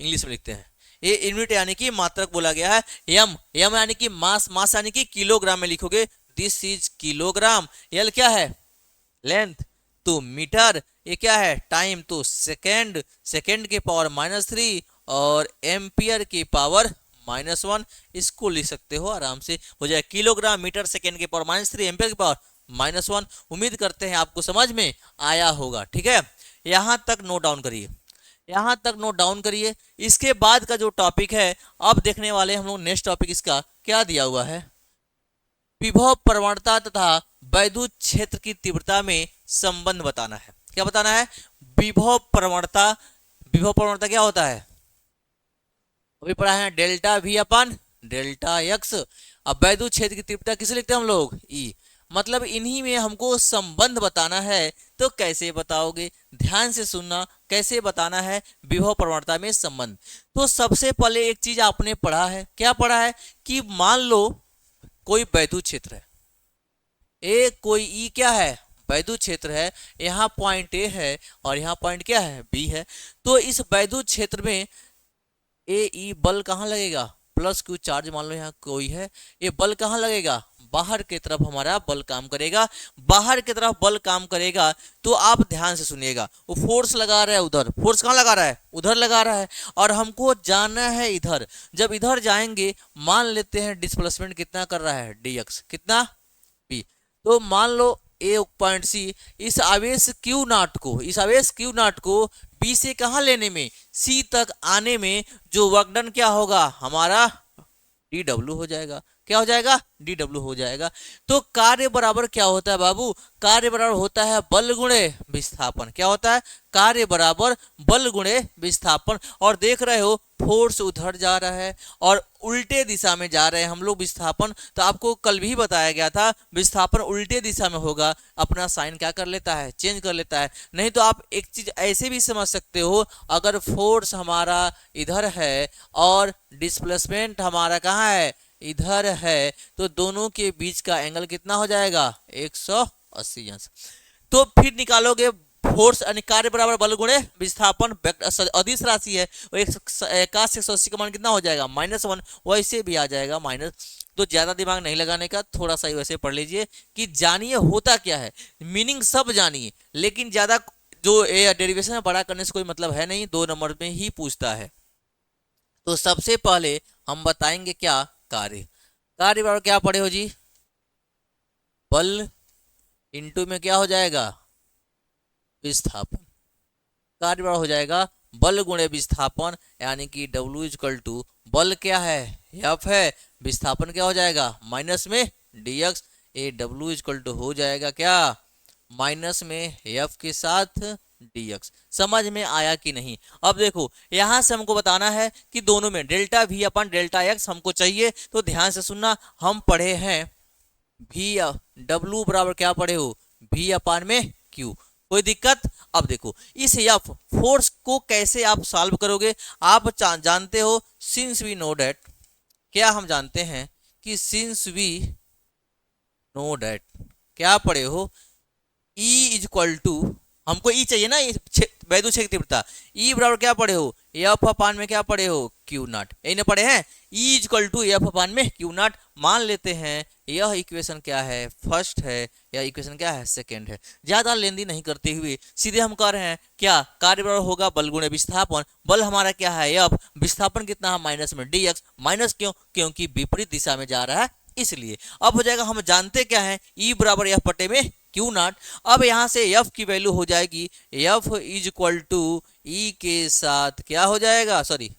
इंग्लिश में लिखते हैं, ये यूनिट यानी कि मात्रक बोला गया है। यम, यम यानी कि मास, मास यानी कि किलोग्राम में लिखोगे, दिस इज किलोग्राम। एल क्या है, लेंथ, तो मीटर। ये क्या है, टाइम, तो सेकेंड, सेकेंड के पावर -3, और एम्पियर की पावर -1। इसको लिख सकते हो आराम से, हो जाए किलोग्राम मीटर सेकेंड के पावर -3, एम्पियर की पावर -1। उम्मीद करते हैं आपको समझ में आया होगा। ठीक है, यहां तक नोट डाउन करिए, यहां तक नोट डाउन करिए। इसके बाद का जो टॉपिक है, अब देखने वाले हम लोग नेक्स्ट टॉपिक, इसका क्या दिया हुआ है, विभव प्रवणता तथा वैद्युत क्षेत्र की तीव्रता में संबंध बताना है। क्या बताना है, विभव प्रवणता। विभव प्रवणता क्या होता है, अभी पढ़ा है, delta we upon delta x. अब वैद्युत क्षेत्र की तीव्रता किसे लिखते हैं हम लोग, ई। मतलब इन्हीं में हमको संबंध बताना है, तो कैसे बताओगे, ध्यान से सुनना, कैसे बताना है विभव प्रवणता में संबंध। तो सबसे पहले एक चीज आपने पढ़ा है, क्या पढ़ा है, कि मान लो कोई वैद्युत क्षेत्र है, ए कोई ई क्या है, वैद्युत क्षेत्र है, यहाँ पॉइंट ए है और यहाँ पॉइंट क्या है, बी है। तो इस वैद्युत क्षेत्र में ए ई बल कहाँ लगेगा, प्लस क्यू चार्ज मान लो यहाँ कोई है, ये बल कहाँ लगेगा, बाहर की तरफ हमारा बल काम करेगा, बाहर की तरफ बल काम करेगा। तो आप ध्यान से सुनिएगा, वो फोर्स लगा रहा है उधर, फोर्स कहाँ लगा रहा है, उधर लगा रहा है, और हमको जाना है इधर। जब इधर जाएंगे, मान लेते हैं डिस्प्लेसमेंट कितना कर रहा है, dx कितना, b। तो मान लो ए पॉइंट सी, इस आवेश क्यू नॉट को, इस आवेश क्यू नॉट को बी से कहाँ लेने में, सी तक आने में जो वर्क डन क्या होगा हमारा, dw हो जाएगा। क्या हो जाएगा, डी डब्ल्यू हो जाएगा। तो कार्य बराबर क्या होता है बाबू, कार्य बराबर होता है बल गुणे विस्थापन। क्या होता है, कार्य बराबर बल गुणे विस्थापन। और देख रहे हो फोर्स उधर जा रहा है और उल्टे दिशा में जा रहे हैं हम लोग विस्थापन। तो आपको कल भी बताया गया था विस्थापन उल्टे दिशा में होगा, अपना साइन क्या कर लेता है, चेंज कर लेता है। नहीं तो आप एक चीज ऐसे भी समझ सकते हो, अगर फोर्स हमारा इधर है और डिस्प्लेसमेंट हमारा कहाँ है, इधर है, तो दोनों के बीच का एंगल कितना हो जाएगा, 180 अंश। तो फिर निकालोगे फोर्स यानी कार्य बराबर बल गुणे विस्थापन, अदिश राशि है, और 81 से 180 का मान कितना हो जाएगा, -1, वैसे भी आ जाएगा माइनस। तो ज्यादा दिमाग नहीं लगाने का, थोड़ा सा वैसे पढ़ लीजिए कि जानिए होता क्या है, मीनिंग सब जानिए, लेकिन ज्यादा जो डेरिवेशन में बड़ा करने से कोई मतलब है नहीं, 2 नंबर में ही पूछता है। तो सबसे पहले हम बताएंगे क्या, कार्य। कार्य बराबर क्या पढ़े हो जी, बल इंटू में क्या हो जाएगा, विस्थापन। कार्य बराबर हो जाएगा बल गुणे विस्थापन, यानी कि W इक्वल टू बल क्या है, F है, विस्थापन क्या हो जाएगा, माइनस में dx। ए W इक्वल टू हो जाएगा क्या, माइनस में F के साथ dx। समझ में आया कि नहीं। अब देखो यहां से हमको बताना है कि दोनों में डेल्टा V अपन डेल्टा x हमको चाहिए। तो ध्यान से सुनना, हम पढ़े हैं V W बराबर क्या पढ़े हो, V अपान में Q। कोई दिक्कत। अब देखो इस F फोर्स को कैसे आप सॉल्व करोगे, आप जानते हो सिंस वी नो डेट, क्या हम जानते हैं कि सिंस वी नो डेट, क्या पढ़े हो, E इक्वल टू, हमको E चाहिए ना, वैद्युत क्षेत्र तीव्रता, E बराबर क्या पढ़े हो, F अपान में क्या पढ़े हो, Q नॉट, यही पढ़े हैं, E इक्वल टू F अपान में Q नॉट। मान लेते हैं यह इक्वेशन क्या है, फर्स्ट है, या इक्वेशन क्या है, सेकंड है। ज्यादा लेंदी नहीं करते हुए सीधे हम कह रहे हैं क्या, कार्य बराबर होगा बल गुणे विस्थापन। बल हमारा क्या है F, विस्थापन कितना है, माइनस में dx। माइनस क्यों, क्योंकि विपरीत दिशा में जा रहा है इसलिए। अब हो जाएगा, हम जानते क्या है, E बराबर F बटे में Q नॉट। अब यहां से F की वैल्यू हो जाएगी F is equal to E के साथ क्या हो जाएगा, सॉरी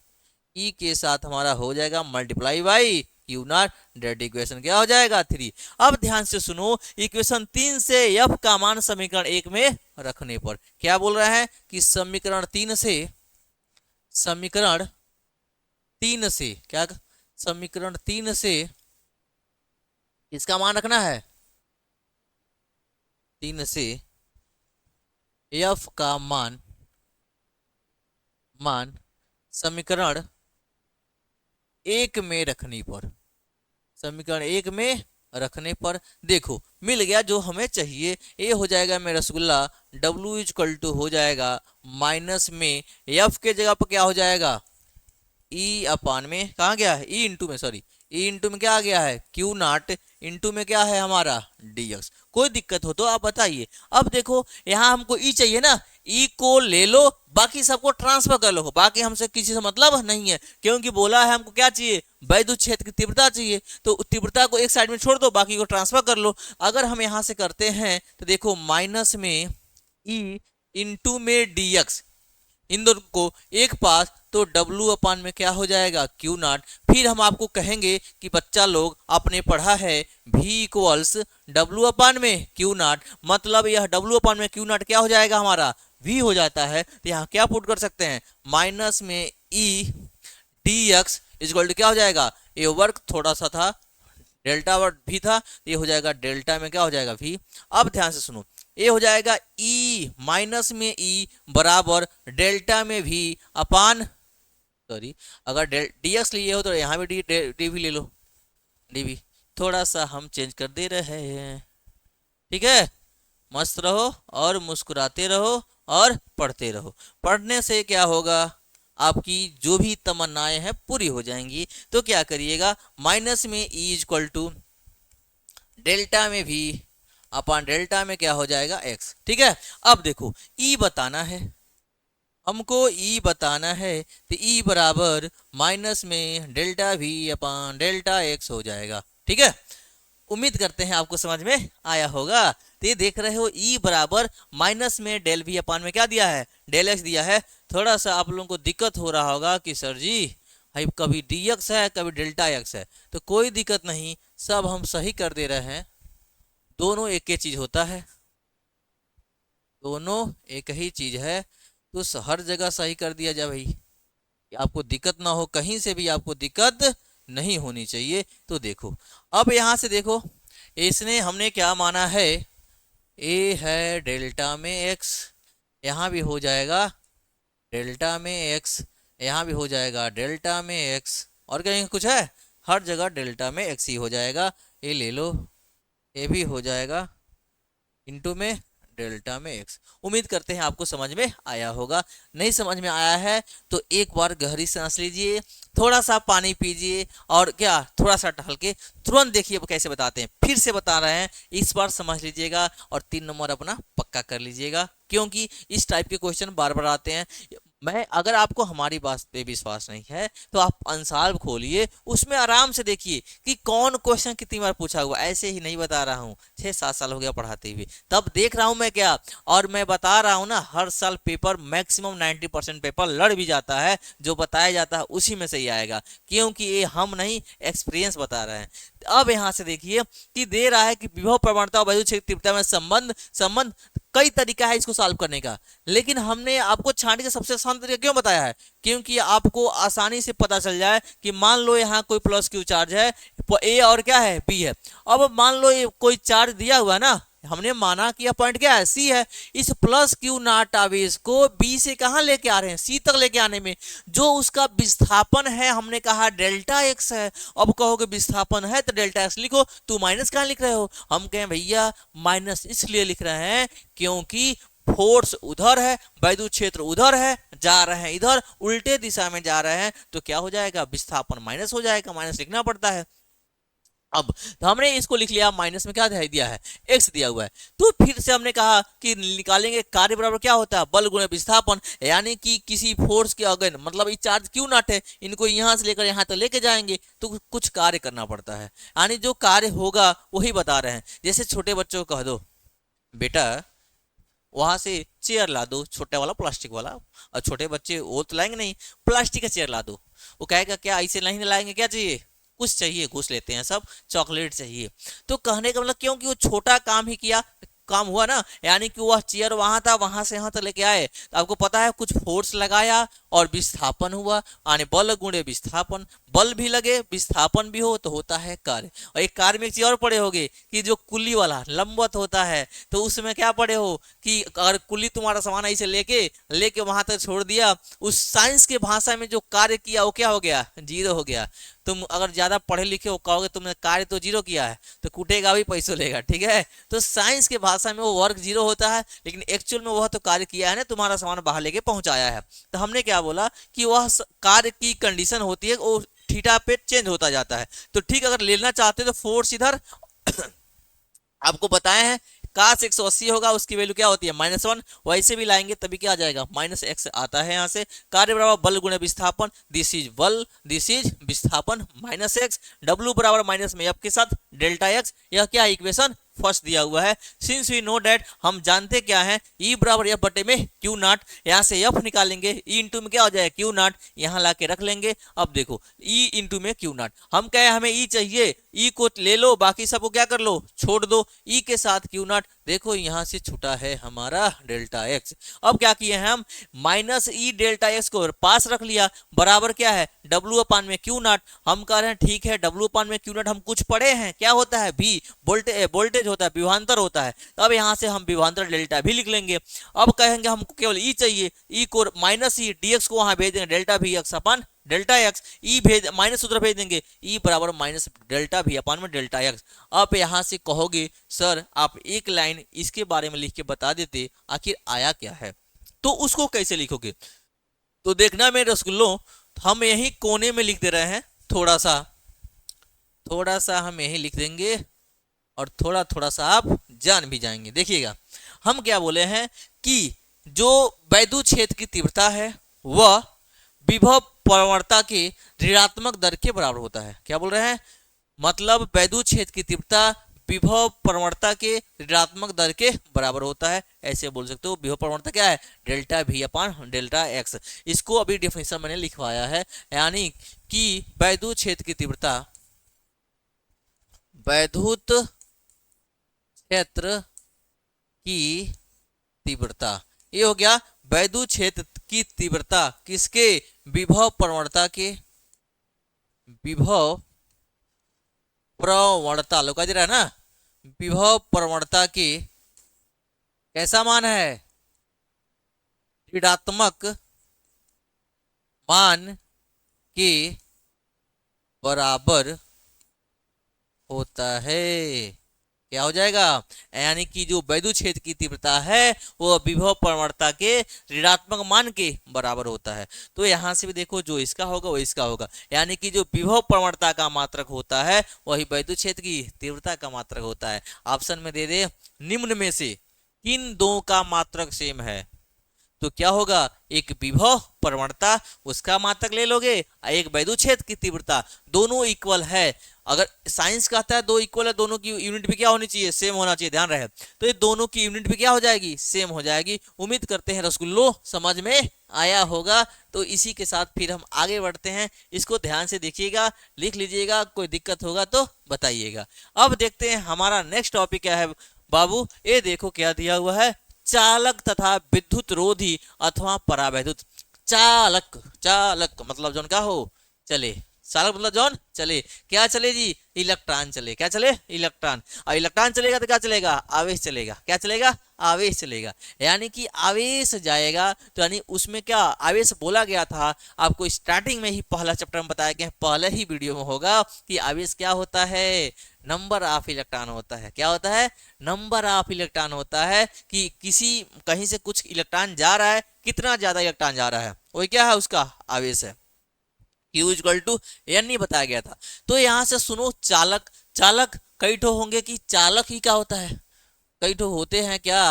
E के साथ हमारा हो जाएगा multiply by Q naught, that equation क्या हो जाएगा 3। अब ध्यान से सुनो, इक्वेशन 3 से F का मान समीकरण 1 में रखने पर क्या बोल रहा है कि समीकरण 3 से, समीकरण 3 से क्या, समीकरण 3 से इसका मान रखना है, 3 से F का मान समीकरण 1 में रखने पर, समीकरण 1 में रखने पर देखो मिल गया जो हमें चाहिए। ये हो जाएगा मेरा रसगुल्ला, W इक्वल टू हो जाएगा माइनस में F के जगह पर क्या हो जाएगा, E अपान में कहाँ गया है, E इंटू में, सॉरी E इंटू में क्या आ गया है, Q नॉट, इंटू में क्या है हमारा dx। कोई दिक्कत हो तो आप बताइए। अब देखो यहाँ हमको E चाहिए ना, E को ले लो, बाकी सबको ट्रांसफर कर लो, बाकी हमसे किसी से मतलब नहीं है, क्योंकि बोला है हमको क्या चाहिए, वैद्युत क्षेत्र की तीव्रता चाहिए। तो तीव्रता को एक साइड में छोड़ दो, बाकी को ट्रांसफर कर लो। अगर हम यहाँ से करते हैं तो देखो माइनस में E इंटू में dx, इन दोनों को एक पास, तो W अपान में क्या हो जाएगा, Q नॉट। फिर हम आपको कहेंगे कि बच्चा लोग आपने पढ़ा है V इक्वल्स W अपान में Q नॉट, मतलब यह W अपान में Q नॉट क्या हो जाएगा हमारा, V हो जाता है। तो यहाँ क्या पुट कर सकते हैं, माइनस में E dx इक्वल टू क्या हो जाएगा, ये वर्क थोड़ा सा था, डेल्टा वर्ड भी था, ये हो जाएगा डेल्टा में क्या हो जाएगा V। अब ध्यान से सुनो, ये हो जाएगा E माइनस में E बराबर डेल्टा में V अपान, सॉरी अगर dx लिए हो तो यहाँ भी dv ले लो, dv थोड़ा सा हम चेंज कर दे रहे हैं, ठीक है। मस्त रहो और मुस्कुराते रहो और पढ़ते रहो, पढ़ने से क्या होगा, आपकी जो भी तमन्नाएं हैं पूरी हो जाएंगी। तो क्या करिएगा, माइनस में E इक्वल टू डेल्टा में V अपान डेल्टा में क्या हो जाएगा x, ठीक है। अब देखो E बताना है हमको, E बताना है, तो E बराबर माइनस में डेल्टा V अपान डेल्टा x हो जाएगा, ठीक है। उम्मीद करते हैं आपको समझ में आया होगा। तो ये देख रहे हो E बराबर माइनस में डेल V अपान में क्या दिया है, डेल x दिया है। थोड़ा सा आप लोगों को दिक्कत हो रहा होगा कि सर जी भाई कभी dx है कभी डेल्टा x है, तो कोई दिक्कत नहीं, सब हम सही कर दे रहे हैं। दोनों एक ही चीज होता है, दोनों एक ही चीज है, तो हर जगह सही कर दिया जाए भाई, आपको दिक्कत ना हो, कहीं से भी आपको दिक्कत नहीं होनी चाहिए। तो देखो अब यहां से देखो, इसने हमने क्या माना है, ए है डेल्टा में एक्स, यहाँ भी हो जाएगा डेल्टा में एक्स, यहाँ भी हो जाएगा डेल्टा में एक्स, और कहीं कुछ है, हर जगह डेल्टा में एक्स ही हो जाएगा। ये ले लो, ये भी हो जाएगा इनटू में डेल्टा में एक्स। उम्मीद करते हैं आपको समझ में आया होगा। नहीं समझ में आया है तो एक बार गहरी सांस लीजिए, थोड़ा सा पानी पीजिए, और क्या थोड़ा सा टहल के तुरंत देखिए कैसे बताते हैं। फिर से बता रहे हैं, इस बार समझ लीजिएगा और 3 नंबर अपना पक्का कर लीजिएगा, क्योंकि इस टाइप के क्वेश्चन बार बार आते हैं। मैं अगर आपको हमारी बात पे विश्वास नहीं है तो आप आंसर खोलिए, उसमें आराम से देखिए कि कौन क्वेश्चन कितनी बार पूछा हुआ। ऐसे ही नहीं बता रहा हूँ, 6-7 साल हो गया पढ़ाते हुए, तब देख रहा हूँ मैं क्या, और मैं बता रहा हूँ ना, हर साल पेपर मैक्सिमम 90% पेपर लड़ भी जाता है, जो बताया जाता है उसी में से ही आएगा, क्योंकि ये हम नहीं एक्सपीरियंस बता रहे हैं। अब यहाँ से देखिए कि दे रहा है कि विभव प्रवणता और वैद्युत क्षेत्र तीव्रता में संबंध कई तरीका है इसको सॉल्व करने का, लेकिन हमने आपको छांट के सबसे आसान तरीका क्यों बताया है, क्योंकि आपको आसानी से पता चल जाए कि मान लो यहाँ कोई प्लस क्यू चार्ज है, ए और क्या है बी है। अब मान लो ये कोई चार्ज दिया हुआ है ना, हमने माना कि यह पॉइंट क्या है, सी है। इस प्लस क्यू नॉट आवेश को बी से कहां लेके आ रहे हैं, सी तक लेके आने में जो उसका विस्थापन है, हमने कहा डेल्टा एक्स है। अब कहोगे विस्थापन है तो डेल्टा एक्स लिखो, तू माइनस कहां लिख रहे हो, हम कहें भैया माइनस इसलिए लिख रहे हैं क्योंकि फोर्स उधर है, वैद्युत क्षेत्र उधर है, जा रहे हैं इधर, उल्टे दिशा में जा रहे हैं, तो क्या हो जाएगा, विस्थापन माइनस हो जाएगा, माइनस लिखना पड़ता है। अब तो हमने इसको लिख लिया, माइनस में क्या दिया है, एक्स दिया हुआ है। तो फिर से हमने कहा कि निकालेंगे कार्य बराबर क्या होता है, बल गुणा विस्थापन, यानी कि किसी फोर्स के अगेन, मतलब ये चार्ज क्यों नॉट है, इनको यहां से लेकर यहां तक लेके जाएंगे तो कुछ कार्य करना पड़ता है, यानी जो कार्य होगा वही बता रहे हैं। जैसे छोटे बच्चों को कह दो बेटा वहां से चेयर ला दो, छोटा वाला प्लास्टिक वाला, और छोटे बच्चे वो तो लाएंगे नहीं, प्लास्टिक का चेयर ला दो, वो कहेगा क्या ऐसे नहीं लाएंगे, क्या चाहिए, कुछ चाहिए, घुस लेते हैं सब, चॉकलेट चाहिए। तो कहने का मतलब क्योंकि वो छोटा काम ही किया, काम हुआ ना, यानी कि वह चेयर वहां था, वहां से यहां तक लेके आए, तो आपको पता है कुछ फोर्स लगाया और विस्थापन हुआ, यानी बल गुणे विस्थापन, बल भी लगे विस्थापन भी हो तो होता है कार्य। और एक कार्य में एक चीज और पढ़े होगे कि जो कुल्ली वाला लंबवत होता है, तो उसमें क्या पढ़े हो कि अगर कुल्ली तुम्हारा सामान ऐसे लेके लेके वहां तक छोड़ दिया, उस साइंस के भाषा में जो कार्य किया वो क्या हो गया, जीरो हो गया। तुम अगर ज्यादा पढ़े लिखे हो कहोगे तुमने कार्य तो जीरो किया है, तो कूटेगा भी पैसों लेगा, ठीक है। तो साइंस के भाषा में वो वर्क जीरो होता है, लेकिन एक्चुअल में वह तो कार्य किया है ना, तुम्हारा सामान बाहर लेके पहुंचाया है। तो हमने क्या बोला कि वह कार्य की कंडीशन होती है, वो थीटा पे चेंज होता जाता है। तो ठीक अगर लेना चाहते तो फोर्स इधर आपको बताए हैं काश 180 होगा, उसकी वैल्यू क्या होती है -1, वैसे भी लाएंगे तभी क्या आ जाएगा, -x आता है यहाँ से। कार्य बराबर बल गुणे विस्थापन, दिस इज बल, दिस इज विस्थापन, -x, W बराबर माइनस में F के साथ डेल्टा x, यह क्या इक्वेशन फर्स्ट दिया हुआ है। सिंस वी नो डेट, हम जानते क्या है, E बराबर F बटे में Q नॉट, यहाँ से F निकालेंगे, E इंटू में क्या हो जाएगा Q नॉट, यहाँ ला के रख लेंगे। अब देखो E इंटू में Q नॉट, हम कहे हमें E चाहिए, E को ले लो, बाकी सबको क्या कर लो, छोड़ दो, E के साथ Q नॉट, देखो यहाँ से छूटा है हमारा डेल्टा एक्स। अब क्या किए हैं हम, माइनस ई डेल्टा एक्स को पास रख लिया, बराबर क्या है W अपान में Q नॉट। हम कह रहे हैं ठीक है W अपान में Q नॉट हम कुछ पढ़े हैं, क्या होता है V, वोल्टेज होता है, विभवांतर होता है। तो अब यहाँ से हम विभवांतर डेल्टा भी लिख लेंगे। अब कहेंगे हमको केवल E चाहिए, E को माइनस ई dx को वहां भेज देंगे, डेल्टा भी एक्स अपान डेल्टा एक्स, ई भेज माइनस उधर भेज देंगे, ई बराबर माइनस डेल्टा भी अपान में डेल्टा एक्स। अब यहां से कहोगे सर आप एक लाइन इसके बारे में लिख के बता देते आखिर आया क्या है, तो उसको कैसे लिखोगे, तो देखना मेरे रसगुल्लों, हम यही कोने में लिख दे रहे हैं, थोड़ा सा हम यही लिख देंगे और थोड़ा थोड़ा सा आप जान भी जाएंगे। देखिएगा हम क्या बोले हैं कि जो वैद्युत क्षेत्र की तीव्रता है वह विभव प्रवणता के ऋणात्मक दर के बराबर होता है। क्या बोल रहे हैं, मतलब वैद्युत क्षेत्र की तीव्रता विभव प्रवणता के ऋणात्मक दर के बराबर होता है। ऐसे बोल सकते हो विभव प्रवणता क्या है, delta V upon delta x. इसको अभी डेफिनेशन मैंने लिखवाया है, यानी कि वैद्युत क्षेत्र की तीव्रता, वैद्युत क्षेत्र की तीव्रता, ये हो गया वैद्युत क्षेत्र की तीव्रता किसके, विभव प्रवणता के, विभव प्रवणता लोग दे रहा है ना, विभव प्रवणता के कैसा मान है, ऋणात्मक मान के बराबर होता है। क्या हो जाएगा, यानी कि जो वैद्युत क्षेत्र की तीव्रता है वो विभव प्रवणता के ऋणात्मक मान के बराबर होता है। तो यहां से भी देखो जो इसका होगा वो इसका होगा, यानी कि जो विभव प्रवणता का मात्रक होता है वही वैद्युत क्षेत्र की तीव्रता का मात्रक होता है। ऑप्शन में दे दे निम्न में से किन दो का मात्रक सेम है, तो क्या होगा, एक विभव प्रवणता उसका मात्रक ले लोगे, एक वैद्युत क्षेत्र की तीव्रता, दोनों इक्वल है। अगर साइंस कहता है दो इक्वल है, दोनों की यूनिट भी क्या होनी चाहिए, सेम होना चाहिए, ध्यान रहे। तो ये दोनों की यूनिट भी क्या हो जाएगी, सेम हो जाएगी। उम्मीद करते हैं रसगुल्लो समझ में आया होगा। तो इसी के साथ फिर हम आगे बढ़ते हैं, इसको ध्यान से देखिएगा, लिख लीजिएगा, कोई दिक्कत होगा तो बताइएगा। अब देखते हैं हमारा नेक्स्ट टॉपिक क्या है बाबू, ये देखो क्या दिया हुआ है, चालक तथा विद्युत रोधी अथवा परावैद्युत। चालक, चालक मतलब जौन का हो चले, चालक मतलब जौन चले, क्या चले जी, इलेक्ट्रॉन चले, क्या चले, इलेक्ट्रॉन। और इलेक्ट्रॉन चलेगा तो क्या चलेगा, आवेश चलेगा, क्या चलेगा, आवेश चलेगा। यानी कि आवेश जाएगा, तो यानी उसमें क्या आवेश बोला गया था आपको स्टार्टिंग में ही, पहला चैप्टर में बताया गया, पहले ही वीडियो में होगा कि आवेश क्या होता है, नंबर ऑफ इलेक्ट्रॉन होता है। क्या होता है, नंबर ऑफ इलेक्ट्रॉन होता है, कि किसी कहीं से कुछ इलेक्ट्रॉन जा रहा है, कितना ज्यादा इलेक्ट्रॉन जा रहा है, वही क्या है उसका आवेश है। Q इक्वल टू एन नहीं बताया गया था। तो यहां से सुनो, चालक, चालक कई ठो होंगे कि चालक ही क्या होता है, कई ठो होते हैं क्या,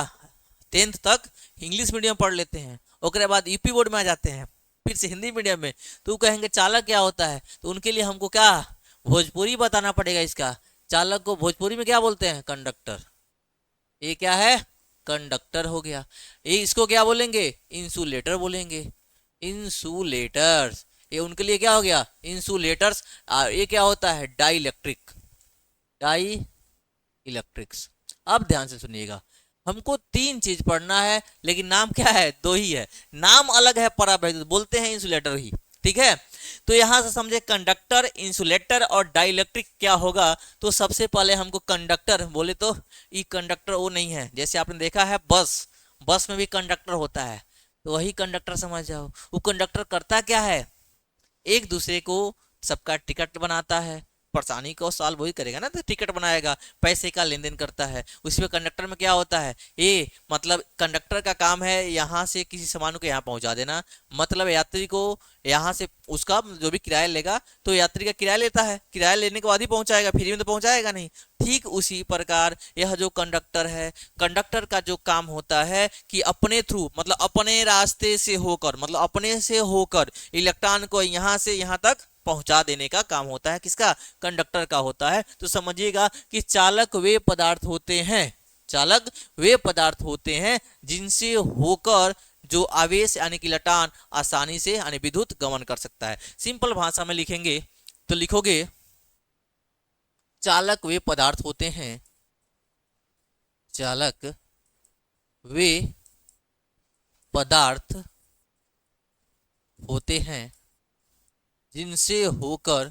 10th तक इंग्लिश मीडियम पढ़ लेते हैं, उसके बाद यूपी बोर्ड में आ जाते हैं, फिर से हिंदी मीडियम में, तो कहेंगे चालक क्या होता है, तो उनके लिए हमको क्या भोजपुरी बताना पड़ेगा इसका। चालक को भोजपुरी में क्या बोलते हैं, कंडक्टर। ये क्या है, कंडक्टर हो गया। ये इसको क्या बोलेंगे, इंसुलेटर बोलेंगे, इंसुलेटर्स। ये उनके लिए क्या हो गया, इंसुलेटर्स। ये क्या होता है, डाई इलेक्ट्रिक, डाई इलेक्ट्रिक्स। अब ध्यान से सुनिएगा, हमको तीन चीज पढ़ना है, लेकिन नाम क्या है, दो ही है, नाम अलग है, परावैद्युत बोलते हैं इंसुलेटर ही, ठीक है। तो यहां से समझे कंडक्टर, इंसुलेटर और डाइलेक्ट्रिक क्या होगा। तो सबसे पहले हमको कंडक्टर बोले तो ये कंडक्टर वो नहीं है, जैसे आपने देखा है बस, बस में भी कंडक्टर होता है, तो वही कंडक्टर समझ जाओ। वो कंडक्टर करता क्या है, एक दूसरे को सबका टिकट बनाता है, परेशानी को सॉल्व वही करेगा ना, तो टिकट बनाएगा, पैसे का लेन देन करता है। उसमें कंडक्टर में क्या होता है, ये मतलब कंडक्टर का काम है यहाँ से किसी सामान को यहाँ पहुंचा देना, मतलब यात्री को यहाँ से उसका जो भी किराया लेगा, तो यात्री का किराया लेता है, किराया लेने के बाद ही पहुंचाएगा, फ्री में तो पहुंचाएगा नहीं। ठीक उसी प्रकार यह जो कंडक्टर है, कंडक्टर का जो काम होता है कि अपने थ्रू मतलब अपने रास्ते से होकर, मतलब अपने से होकर इलेक्ट्रॉन को यहाँ से यहाँ तक पहुंचा देने का काम होता है, किसका, कंडक्टर का होता है। तो समझिएगा कि चालक वे पदार्थ होते हैं, चालक वे पदार्थ होते हैं जिनसे होकर जो आवेश यानी कि इलेक्ट्रॉन आसानी से यानी विद्युत गमन कर सकता है। सिंपल भाषा में लिखेंगे तो लिखोगे, चालक वे पदार्थ होते हैं, चालक वे पदार्थ होते हैं जिनसे होकर,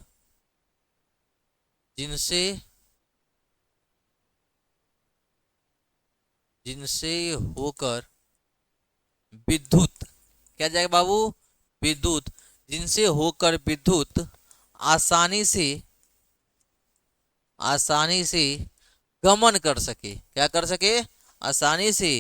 जिनसे जिनसे होकर विद्युत, क्या जाएगा बाबू, विद्युत, जिनसे होकर विद्युत आसानी से, आसानी से गमन कर सके, क्या कर सके, आसानी से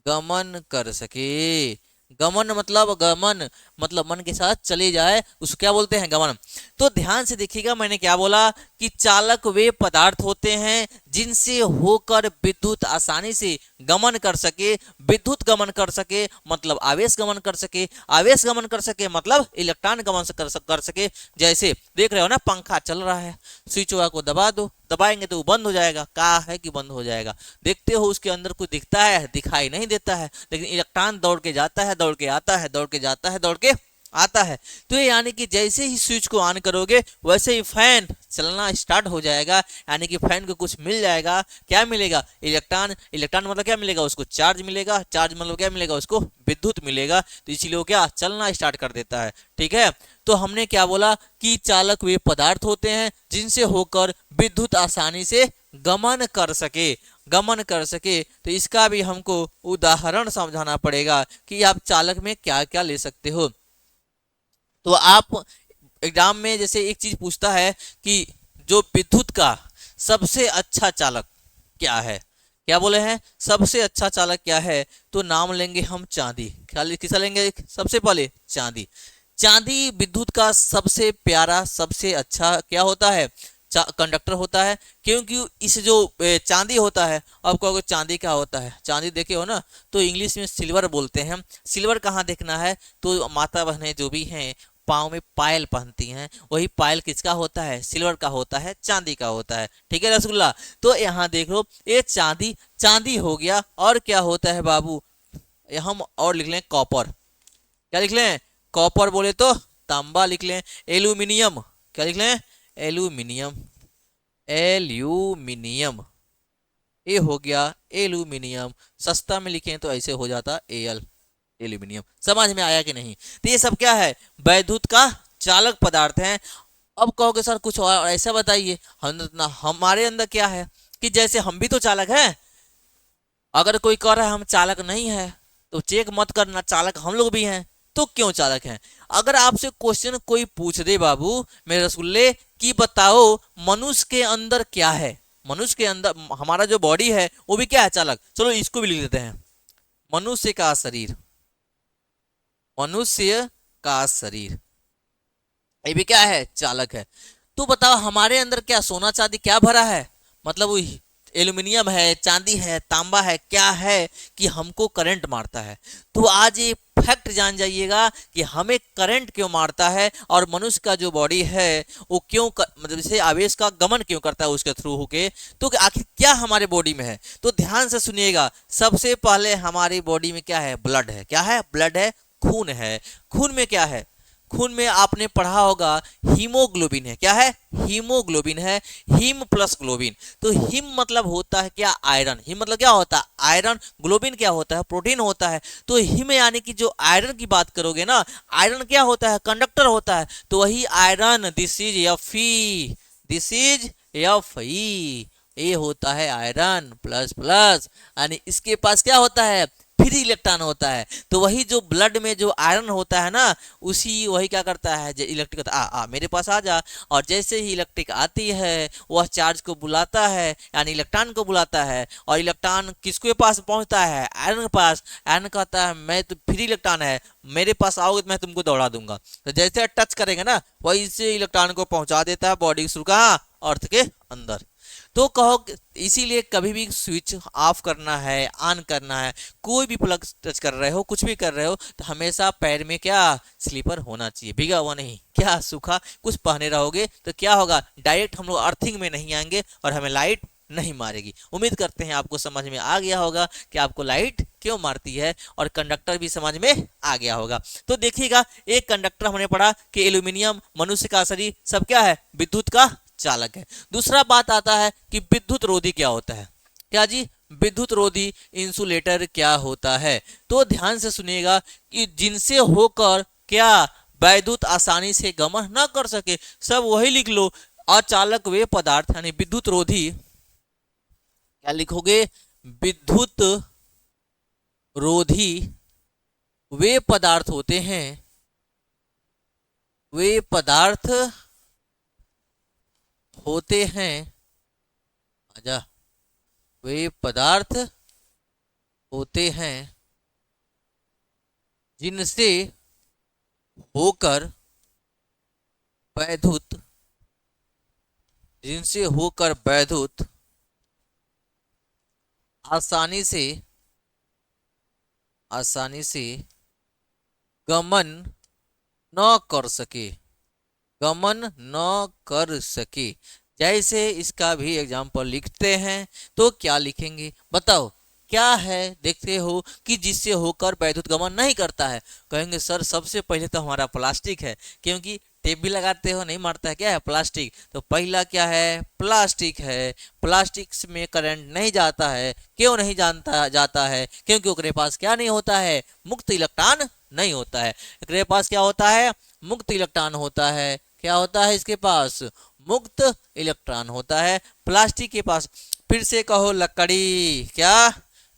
गमन कर सके। गमन मतलब गमन मतलब मन के साथ चले जाए, उसको क्या बोलते हैं, गमन। तो ध्यान से देखिएगा, मैंने क्या बोला कि चालक वे पदार्थ होते हैं जिनसे होकर विद्युत आसानी से गमन कर सके। विद्युत गमन कर सके मतलब आवेश गमन कर सके, आवेश गमन कर सके मतलब इलेक्ट्रॉन गमन कर सके। जैसे देख रहे हो ना, पंखा चल रहा है, स्विच को दबा दो, दबाएंगे तो वो बंद हो जाएगा, कहा है कि बंद हो जाएगा। देखते हो उसके अंदर कुछ दिखता है, दिखाई नहीं देता है, लेकिन इलेक्ट्रॉन दौड़ के जाता है, दौड़ के आता है, दौड़ के जाता है, दौड़ के आता है। तो ये यानी कि जैसे ही स्विच को ऑन करोगे वैसे ही फैन चलना स्टार्ट हो जाएगा, यानी कि फैन को कुछ मिल जाएगा। क्या मिलेगा, इलेक्ट्रॉन। इलेक्ट्रॉन मतलब क्या मिलेगा, उसको चार्ज मिलेगा, चार्ज मतलब क्या मिलेगा, उसको विद्युत मिलेगा। तो इसीलिए वो क्या चलना स्टार्ट कर देता है। ठीक है, तो हमने क्या बोला कि चालक वे पदार्थ होते हैं जिनसे होकर विद्युत आसानी से गमन कर सके, गमन कर सके। तो इसका भी हमको उदाहरण समझाना पड़ेगा कि आप चालक में क्या क्या ले सकते हो। तो आप एग्जाम में जैसे एक चीज पूछता है कि जो विद्युत का सबसे अच्छा चालक क्या है, क्या बोले हैं, सबसे अच्छा चालक क्या है, तो नाम लेंगे हम चांदी। ख्याल किसा लेंगे, सबसे पहले चांदी। चांदी विद्युत का सबसे प्यारा, सबसे अच्छा क्या होता है, कंडक्टर होता है। क्योंकि इस जो चांदी होता है, अब कहोगे चांदी क्या होता है, चांदी देखे हो ना, तो इंग्लिश में सिल्वर बोलते हैं। सिल्वर कहाँ देखना है, तो माता बहनें जो भी हैं पाँव में पायल पहनती हैं, वही पायल किसका होता है, सिल्वर का होता है, चांदी का होता है। ठीक है रसगुल्ला। तो यहाँ देख लो, ये चांदी, चांदी हो गया। और क्या होता है बाबू, हम और लिख लें कॉपर। क्या लिख लें, कॉपर बोले तो तांबा लिख लें। एल्यूमिनियम, क्या लिख लें, एल्यूमिनियम, एल्यूमिनियम, ए हो गया एल्यूमिनियम। सस्ता में लिखें तो ऐसे हो जाता एल, एल्यूमिनियम। समझ में आया कि नहीं। तो ये सब क्या है, वैद्युत का चालक पदार्थ है। अब कहोगे सर कुछ और ऐसा बताइए, हमारे अंदर क्या है कि जैसे हम भी तो चालक हैं। अगर कोई कह रहा है हम चालक नहीं है तो चेक मत करना, चालक हम लोग भी हैं। तो क्यों चालक हैं। अगर आपसे क्वेश्चन कोई पूछ दे बाबू मेरे रसगुल्ले कि बताओ मनुष्य के अंदर क्या है, मनुष्य के अंदर हमारा जो बॉडी है वो भी क्या है, चालक। चलो इसको भी लिख लेते हैं, मनुष्य का शरीर, मनुष्य का शरीर ये भी क्या है, चालक है। तो बताओ हमारे अंदर क्या सोना चांदी क्या भरा है, मतलब वो एल्यूमिनियम है, चांदी है, तांबा है, क्या है कि हमको करंट मारता है। तो आज ये फैक्ट जान जाइएगा कि हमें करंट क्यों मारता है और मनुष्य का जो बॉडी है वो क्यों मतलब जैसे आवेश का गमन क्यों करता है उसके थ्रू होके। तो आखिर क्या हमारे बॉडी में है, तो ध्यान से सुनिएगा। सबसे पहले हमारी बॉडी में क्या है, ब्लड है। क्या है, ब्लड है, खून है। खून में क्या है, खून में आपने पढ़ा होगा हीमोग्लोबिन है। क्या है, हीमोग्लोबिन है, हीम प्लस ग्लोबिन। तो हीम मतलब होता है क्या, आयरन। हीम मतलब क्या होता है, आयरन। ग्लोबिन क्या होता है, प्रोटीन होता है। तो हीम यानी कि जो आयरन की बात करोगे ना, आयरन क्या होता है, कंडक्टर होता है। तो वही iron, this is F E, this is F E, ये होता है आयरन प्लस प्लस। यानी इसके पास क्या होता है, फ्री इलेक्ट्रॉन होता है। तो वही जो ब्लड में जो आयरन होता है ना, उसी वही क्या करता है, इलेक्ट्रिक मेरे पास आ जा। और जैसे ही इलेक्ट्रिक आती है वह चार्ज को बुलाता है, यानी इलेक्ट्रॉन को बुलाता है। और इलेक्ट्रॉन किसके पास पहुंचता है, आयरन के पास। आयरन कहता है मैं तो फ्री इलेक्ट्रॉन है, मेरे पास आओगे तो मैं तुमको दौड़ा दूंगा। तो जैसे टच करेंगे ना वही से इलेक्ट्रॉन को पहुंचा देता है बॉडी के थ्रू, कहाँ, अर्थ के अंदर। तो कहो इसीलिए कभी भी स्विच ऑफ करना है, ऑन करना है, कोई भी प्लग टच कर रहे हो, कुछ भी कर रहे हो, तो हमेशा पैर में क्या, स्लीपर होना चाहिए, भीगा हुआ नहीं, क्या सूखा कुछ पहने रहोगे तो क्या होगा, डायरेक्ट हम लोग अर्थिंग में नहीं आएंगे और हमें लाइट नहीं मारेगी। उम्मीद करते हैं आपको समझ में आ गया होगा कि आपको लाइट क्यों मारती है, और कंडक्टर भी समझ में आ गया होगा। तो देखिएगा, एक कंडक्टर हमने पढ़ा कि एल्यूमिनियम, मनुष्य का शरीर, सब क्या है, विद्युत का चालक है। दूसरा बात आता है कि विद्युत रोधी क्या होता है। क्या जी, विद्युत रोधी इंसुलेटर क्या होता है। तो ध्यान से सुनिएगा कि जिनसे होकर क्या वैद्युत आसानी से गमन न कर सके, सब वही लिख लो। अचालक वे पदार्थ यानी विद्युत रोधी, क्या लिखोगे, विद्युत रोधी वे पदार्थ होते हैं, वे पदार्थ होते हैं, आजा, वे पदार्थ होते हैं जिनसे होकर वैद्युत जिनसे होकर वैद्युत आसानी से आसानी से गमन न कर सके, गमन न कर सके। जैसे इसका भी एग्जाम्पल लिखते हैं तो क्या लिखेंगे बताओ, क्या है देखते हो कि जिससे होकर वैद्युत गमन नहीं करता है। कहेंगे सर सबसे पहले तो हमारा प्लास्टिक है, क्योंकि टेप भी लगाते हो नहीं मारता है, क्या है प्लास्टिक। तो पहला क्या है प्लास्टिक है, प्लास्टिक में करंट नहीं जाता है, क्यों नहीं जानता जाता है, क्योंकि उसके पास क्या नहीं होता है, मुक्त इलेक्ट्रॉन नहीं होता है। इसके पास क्या होता है, मुक्त इलेक्ट्रॉन होता है। क्या होता है इसके पास, मुक्त इलेक्ट्रॉन होता है प्लास्टिक के पास। फिर से कहो लकड़ी, क्या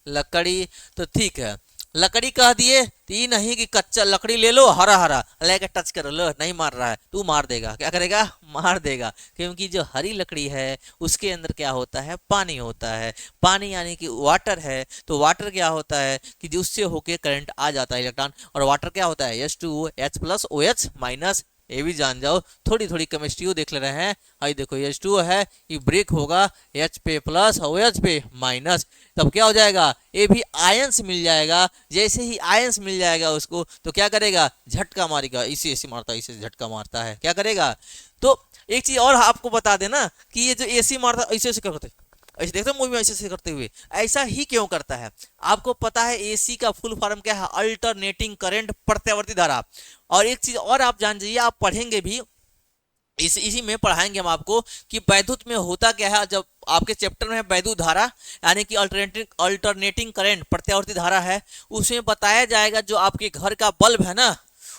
लकड़ी। तो ठीक है, लकड़ी कह दिए तो ये नहीं कि कच्चा लकड़ी ले लो हरा हरा लेके टच कर लो, नहीं मार रहा है, तू मार देगा, क्या करेगा मार देगा। क्योंकि जो हरी लकड़ी है उसके अंदर क्या होता है, पानी होता है, पानी यानी कि वाटर है। तो वाटर क्या होता है कि जिससे होके करंट आ जाता है इलेक्ट्रॉन। और वाटर क्या होता है H2O H plus OH minus, ये भी जान जाओ, थोड़ी थोड़ी केमिस्ट्री देख ले रहे हैं। आई देखो H2O है, ये ब्रेक होगा H पे प्लस OH पे माइनस, तब क्या हो जाएगा, ये भी आयंस मिल जाएगा। जैसे ही आयंस मिल जाएगा उसको तो क्या करेगा, झटका मारेगा, इसे ऐसे मारता है, इसे झटका मारता है, क्या करेगा। तो एक चीज और आपको बता देना कि ये जो एसी मारता है ऐसे ऐसे करते, ऐसे देखते हो मूवी में ऐसे ऐसे करते हुए, ऐसा ही क्यों करता है। आपको पता है एसी का फुल फॉर्म क्या है, अल्टरनेटिंग करंट, प्रत्यावर्ती धारा। और एक चीज और आप जान जाइए, आप पढ़ेंगे भी, इसी में पढ़ाएंगे हम आपको कि वैद्युत में होता क्या है। जब आपके चैप्टर में है वैद्युत धारा यानी कि अल्टरनेटिंग करंट, प्रत्यावर्ती धारा है, उसमें बताया जाएगा जो आपके घर का बल्ब है ना,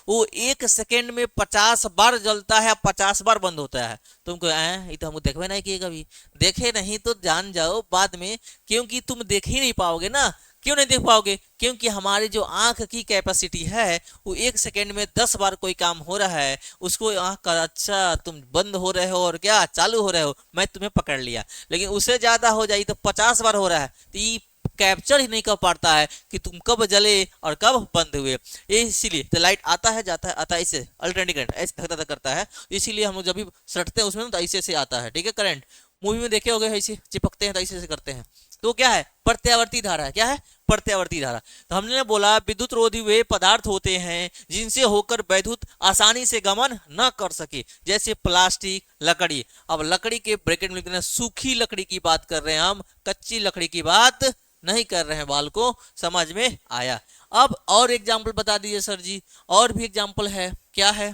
वो 1 सेकेंड में 50 बार जलता है, 50 बार बंद होता है। तुमको ये तो हम देखवे नहीं किए कभी, देखे नहीं तो जान जाओ बाद में, क्योंकि तुम देख ही नहीं पाओगे ना। क्यों नहीं देख पाओगे, क्योंकि हमारी जो आंख की कैपेसिटी है वो 1 सेकेंड में 10 बार कोई काम हो रहा है, उसको आंख का अच्छा तुम बंद हो रहे हो और क्या चालू हो रहे हो, मैं तुम्हें पकड़ लिया। लेकिन उससे ज्यादा हो जाए तो 50 बार हो रहा है, तो ये कैप्चर ही नहीं कर पाता है कि तुम कब जले और कब बंद हुए। ये इसीलिए तो लाइट आता है जाता है, आता है, इसे अल्टरनेटिंग करंट ऐसे धक धक करता है। इसीलिए हम लोग जब भी सटते हैं उसमें तो ऐसे ऐसे आता है, ठीक है करंट। मूवी में देखे होगे ऐसे चिपकते हैं तो ऐसे ऐसे करते हैं, तो क्या है प्रत्यावर्ती धारा है, क्या है प्रत्यावर्ती धारा। तो हमने बोला विद्युत रोधी वे पदार्थ होते हैं जिनसे होकर वैद्युत आसानी से गमन न कर सके, जैसे प्लास्टिक, लकड़ी। अब लकड़ी के ब्रैकेट में लिखते हैं सूखी लकड़ी की बात कर रहे हैं हम, कच्ची लकड़ी की बात नहीं कर रहे हैं। बाल को समझ में आया। अब और एग्जाम्पल बता दीजिए सर जी, और भी एग्जाम्पल है, क्या है,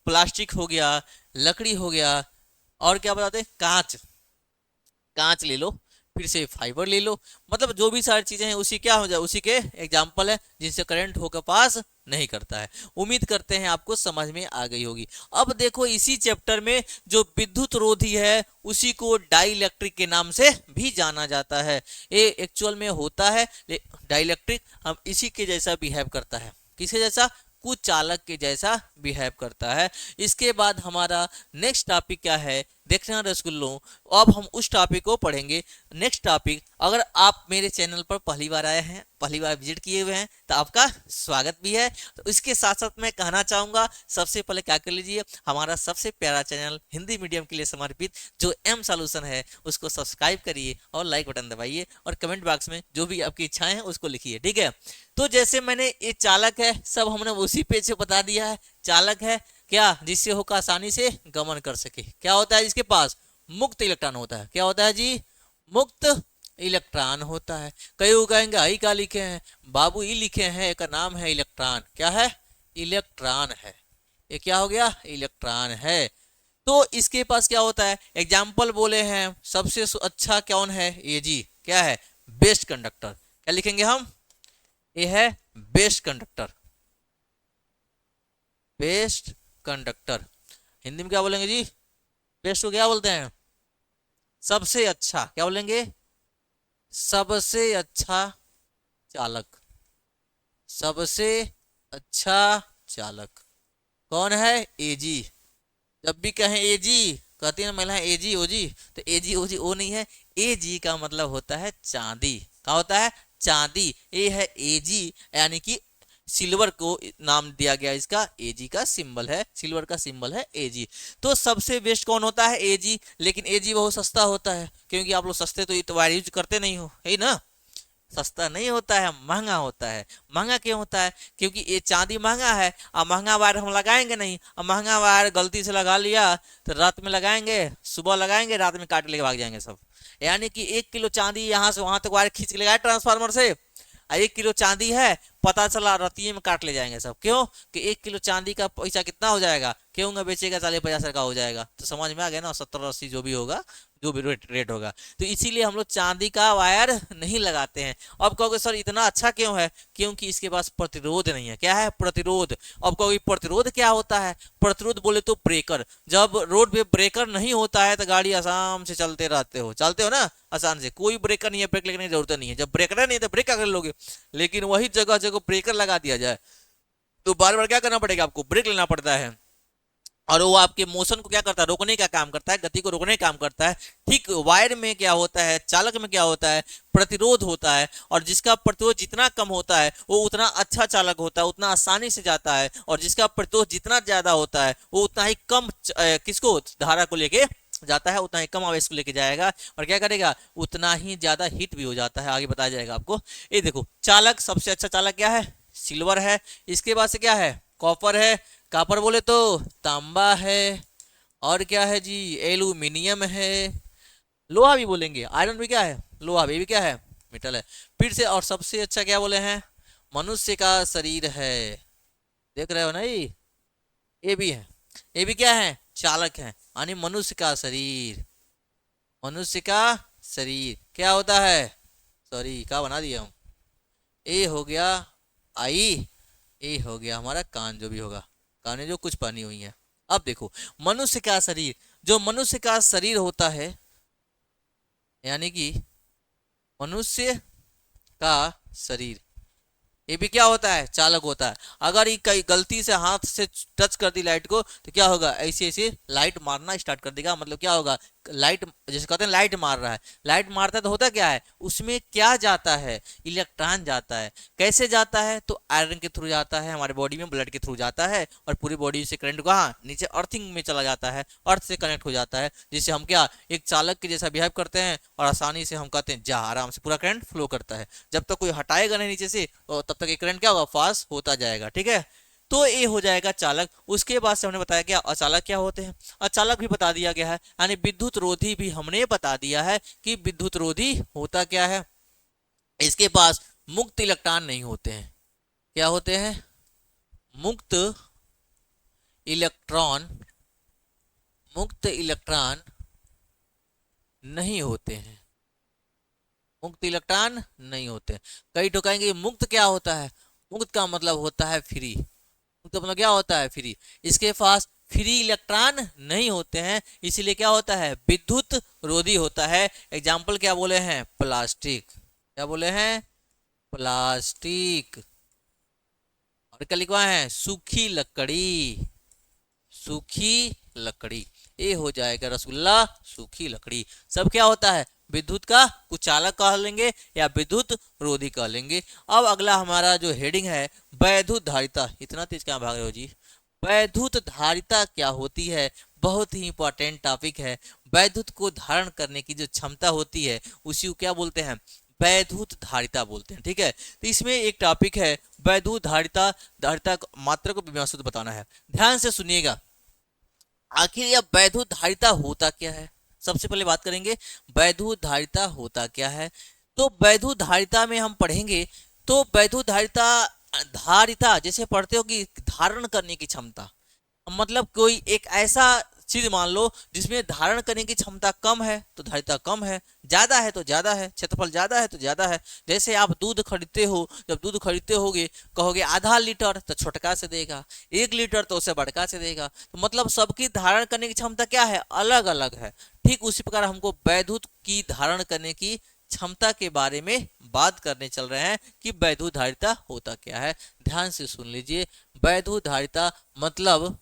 प्लास्टिक हो गया, लकड़ी हो गया, और क्या बताते हैं, कांच, कांच ले लो, फिर से फाइबर ले लो, मतलब जो भी सारी चीजें हैं उसी क्या हो जाए, उसी के एग्जाम्पल है जिनसे करंट होकर पास नहीं करता है। उम्मीद करते हैं आपको समझ में आ गई होगी। अब देखो इसी चैप्टर में जो विद्युत रोधी है उसी को डाइलेक्ट्रिक के नाम से भी जाना जाता है। ये एक्चुअल में होता है डाइलेक्ट्रिक, हम इसी के जैसा बिहेव करता है, किसके जैसा, कुछ चालक के जैसा बिहेव करता है। इसके बाद हमारा नेक्स्ट टॉपिक क्या है देखना रसगुल्लों, अब हम उस टॉपिक को पढ़ेंगे। नेक्स्ट टॉपिक, अगर आप मेरे चैनल पर पहली बार आए हैं, पहली बार विजिट किए हुए हैं तो आपका स्वागत भी है। तो इसके साथ साथ मैं कहना चाहूंगा सबसे पहले क्या कर लीजिए, हमारा सबसे प्यारा चैनल हिंदी मीडियम के लिए समर्पित जो एम सॉल्यूशन है उसको सब्सक्राइब करिए और लाइक बटन दबाइए और कमेंट बॉक्स में जो भी आपकी इच्छाएं हैं उसको लिखिए, ठीक है। तो जैसे मैंने ये चालक है सब हमने उसी पेज से बता दिया है। चालक है क्या, जिससे होकर आसानी से गमन कर सके। क्या होता है जिसके पास, मुक्त इलेक्ट्रॉन होता है। क्या होता है जी, मुक्त इलेक्ट्रॉन होता है। कई लोग कहेंगे आई क्या लिखे हैं बाबू, ई लिखे हैं, एक नाम है इलेक्ट्रॉन। क्या है, इलेक्ट्रॉन है, ये क्या हो गया, इलेक्ट्रॉन है। तो इसके पास क्या होता है, एग्जाम्पल बोले हैं सबसे अच्छा कौन है, ये जी क्या है, बेस्ट कंडक्टर। क्या लिखेंगे हम, ये है best conductor, best conductor. Hindi में क्या बोलेंगे जी, बेस्ट को क्या बोलते हैं, सबसे अच्छा, क्या बोलेंगे, सबसे अच्छा चालक, सबसे अच्छा चालक कौन है, एजी। जब भी कहें एजी, कहती है महिला एजी ओजी, तो एजी ओजी ओ नहीं है, एजी का मतलब होता है चांदी। क्या होता है, चांदी। ए है एजी यानी कि सिल्वर को नाम दिया गया, इसका Ag का सिंबल है, सिल्वर का सिंबल है Ag। तो सबसे बेस्ट कौन होता है? Ag। लेकिन Ag बहुत सस्ता होता है, क्योंकि आप लोग सस्ते तो वायर यूज करते नहीं हो, है ना। सस्ता नहीं होता है, महंगा होता है। महंगा क्यों होता है? क्योंकि ये चांदी महंगा है, और महंगा वायर हम लगाएंगे नहीं। और महंगा वायर गलती से लगा लिया तो रात में लगाएंगे, सुबह लगाएंगे, रात में काट लेके भाग जाएंगे सब। यानी कि 1 किलो चांदी यहाँ से वहां तक वायर खींच के लगाए ट्रांसफार्मर से, 1 किलो चांदी है, पता चला रतिये में काट ले जाएंगे सब। क्यों? कि 1 किलो चांदी का पैसा कितना हो जाएगा? क्यों ना बेचेगा, 40-50 का हो जाएगा। तो समझ में आ गया ना, 70-80 जो भी होगा, जो भी रेट होगा। तो इसीलिए हम लोग चांदी का वायर नहीं लगाते हैं। अब कहोगे सर इतना अच्छा क्यों है? क्योंकि इसके पास प्रतिरोध नहीं है। क्या है? प्रतिरोध। अब कहोगे प्रतिरोध क्या होता है? प्रतिरोध बोले तो ब्रेकर। जब रोड पे ब्रेकर नहीं होता है तो गाड़ी आराम से चलते रहते हो ना, आसान से। कोई ब्रेकर नहीं है, ब्रेक लगने की जरूरत नहीं है। जब ब्रेकर नहीं है तो ब्रेक कर लोगे। लेकिन वही जगह जगह ब्रेकर लगा दिया जाए तो बार बार क्या करना पड़ेगा? आपको ब्रेक लेना पड़ता है, और वो आपके मोशन को क्या करता है? रोकने का काम करता है, गति को रोकने का काम करता है। ठीक वायर में क्या होता है, चालक में क्या होता है? प्रतिरोध होता है। और जिसका प्रतिरोध जितना कम होता है वो उतना अच्छा चालक होता है, उतना आसानी से जाता है। और जिसका प्रतिरोध जितना ज्यादा होता है वो उतना ही कम किसको, धारा को लेके जाता है, उतना ही कम आवेश को लेके जाएगा। और क्या करेगा? उतना ही ज्यादा हिट भी हो जाता है। आगे बताया जाएगा आपको। ये देखो, चालक, सबसे अच्छा चालक क्या है? सिल्वर है। इसके बाद से क्या है? कॉपर है। कॉपर बोले तो तांबा है। और क्या है जी? एल्यूमिनियम है। लोहा भी बोलेंगे, आयरन भी क्या है? लोहा भी क्या है? मेटल है। फिर से, और सबसे अच्छा क्या बोले हैं? मनुष्य का शरीर है। देख रहे हो ना, ये भी है। ये भी क्या है? चालक है। यानी मनुष्य का शरीर, मनुष्य का शरीर क्या होता है? सॉरी, क्या बना दिया हूँ। ए हो गया आई, ए हो गया हमारा कान, जो भी होगा, कान में जो कुछ पानी हुई है। अब देखो, मनुष्य का शरीर, जो मनुष्य का शरीर होता है, यानी कि मनुष्य का शरीर, ये भी क्या होता है? चालक होता है। अगर ये कहीं गलती से हाथ से टच कर दी लाइट को तो क्या होगा? ऐसे ऐसे लाइट मारना स्टार्ट कर देगा। मतलब क्या होगा? लाइट, जैसे कहते हैं लाइट मार रहा है, लाइट मारता है तो होता क्या है? उसमें क्या जाता है? इलेक्ट्रॉन जाता है। कैसे जाता है? तो आयरन के थ्रू जाता है, हमारे बॉडी में ब्लड के थ्रू जाता है, और पूरी बॉडी से करंट कहाँ? नीचे अर्थिंग में चला जाता है, अर्थ से कनेक्ट हो जाता है, जिससे हम क्या, एक चालक के जैसा बिहेव करते हैं, और आसानी से हम कहते हैं जा, आराम से पूरा करंट फ्लो करता है। जब तक कोई हटाएगा नहीं नीचे से, और तब तक ये करंट क्या होगा? पास होता जाएगा। ठीक है, तो ये हो जाएगा चालक। उसके बाद से हमने बताया क्या अचालक क्या होते हैं, अचालक भी बता दिया गया है। यानी विद्युत रोधी भी हमने बता दिया है कि विद्युत रोधी होता क्या है। इसके पास मुक्त इलेक्ट्रॉन नहीं होते हैं। क्या होते हैं? मुक्त इलेक्ट्रॉन, मुक्त इलेक्ट्रॉन नहीं होते हैं। मुक्त इलेक्ट्रॉन नहीं होते। कई तो कहेंगे मुक्त क्या होता है? मुक्त का मतलब होता है फ्री। मुक्त मतलब क्या होता है? फ्री। इसके पास फ्री इलेक्ट्रॉन नहीं होते हैं, इसीलिए क्या होता है? विद्युत रोधी होता है। एग्जाम्पल क्या बोले हैं? प्लास्टिक। क्या बोले हैं? प्लास्टिक। और क्या लिखवा है? सूखी लकड़ी, सूखी लकड़ी। ये हो जाएगा रसगुल्ला, सूखी लकड़ी। सब क्या होता है? विद्युत का कुचालक कह लेंगे या विद्युत रोधी कह लेंगे। अब अगला हमारा जो हेडिंग है, वैद्युत धारिता। इतना तेज क्या भाग रहे हो जी? वैद्युत धारिता क्या होती है? बहुत ही इंपॉर्टेंट टॉपिक है। वैद्युत को धारण करने की जो क्षमता होती है उसी को क्या बोलते हैं? वैद्युत धारिता बोलते हैं। ठीक है, तो इसमें एक टॉपिक है वैद्युत धारिता। धारिता मात्रा को व्यवस्थित बताना है। ध्यान से सुनिएगा, आखिर यह वैद्युत धारिता होता क्या है। सबसे पहले बात करेंगे वैद्युत धारिता होता क्या है। तो वैद्युत धारिता में हम पढ़ेंगे, तो वैद्युत धारिता, धारिता जैसे पढ़ते हो कि धारण करने की क्षमता, मतलब कोई एक ऐसा चीज मान लो जिसमें धारण करने की क्षमता कम है तो धारिता कम है, ज्यादा है तो ज्यादा है, क्षेत्रफल ज्यादा है तो ज्यादा है। जैसे आप दूध खरीदते हो, जब दूध खरीदते होगे कहोगे आधा लीटर तो छोटका से देगा, 1 लीटर तो उसे बड़का से देगा। तो मतलब सबकी धारण करने की क्षमता क्या है? अलग अलग है। ठीक उसी प्रकार हमको वैद्युत की धारण करने की क्षमता के बारे में बात करने चल रहे हैं कि वैद्युत धारिता होता क्या है। ध्यान से सुन लीजिए, वैद्युत धारिता मतलब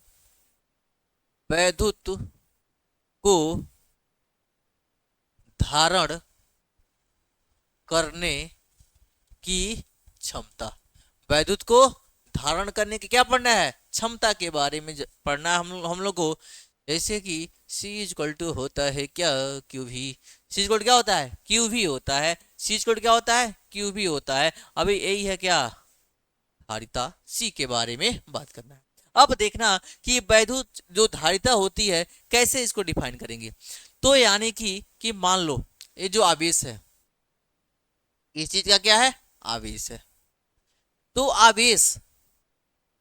वैद्युत को धारण करने की क्षमता। वैद्युत को धारण करने की क्या पढ़ना है, क्षमता के बारे में पढ़ना है हम लोग को। जैसे कि सी इज इक्वल टू होता है क्या, क्यू भी। सी इज इक्वल क्या होता है, क्यू भी होता है। सी इज इक्वल क्या होता है, क्यू भी होता है। अभी यही है क्या, धारिता सी के बारे में बात करना है। अब देखना कि वैद्युत जो धारिता होती है कैसे इसको डिफाइन करेंगे। तो यानी कि मान लो ये जो आवेश है, इस चीज का क्या है, आवेश है। तो आवेश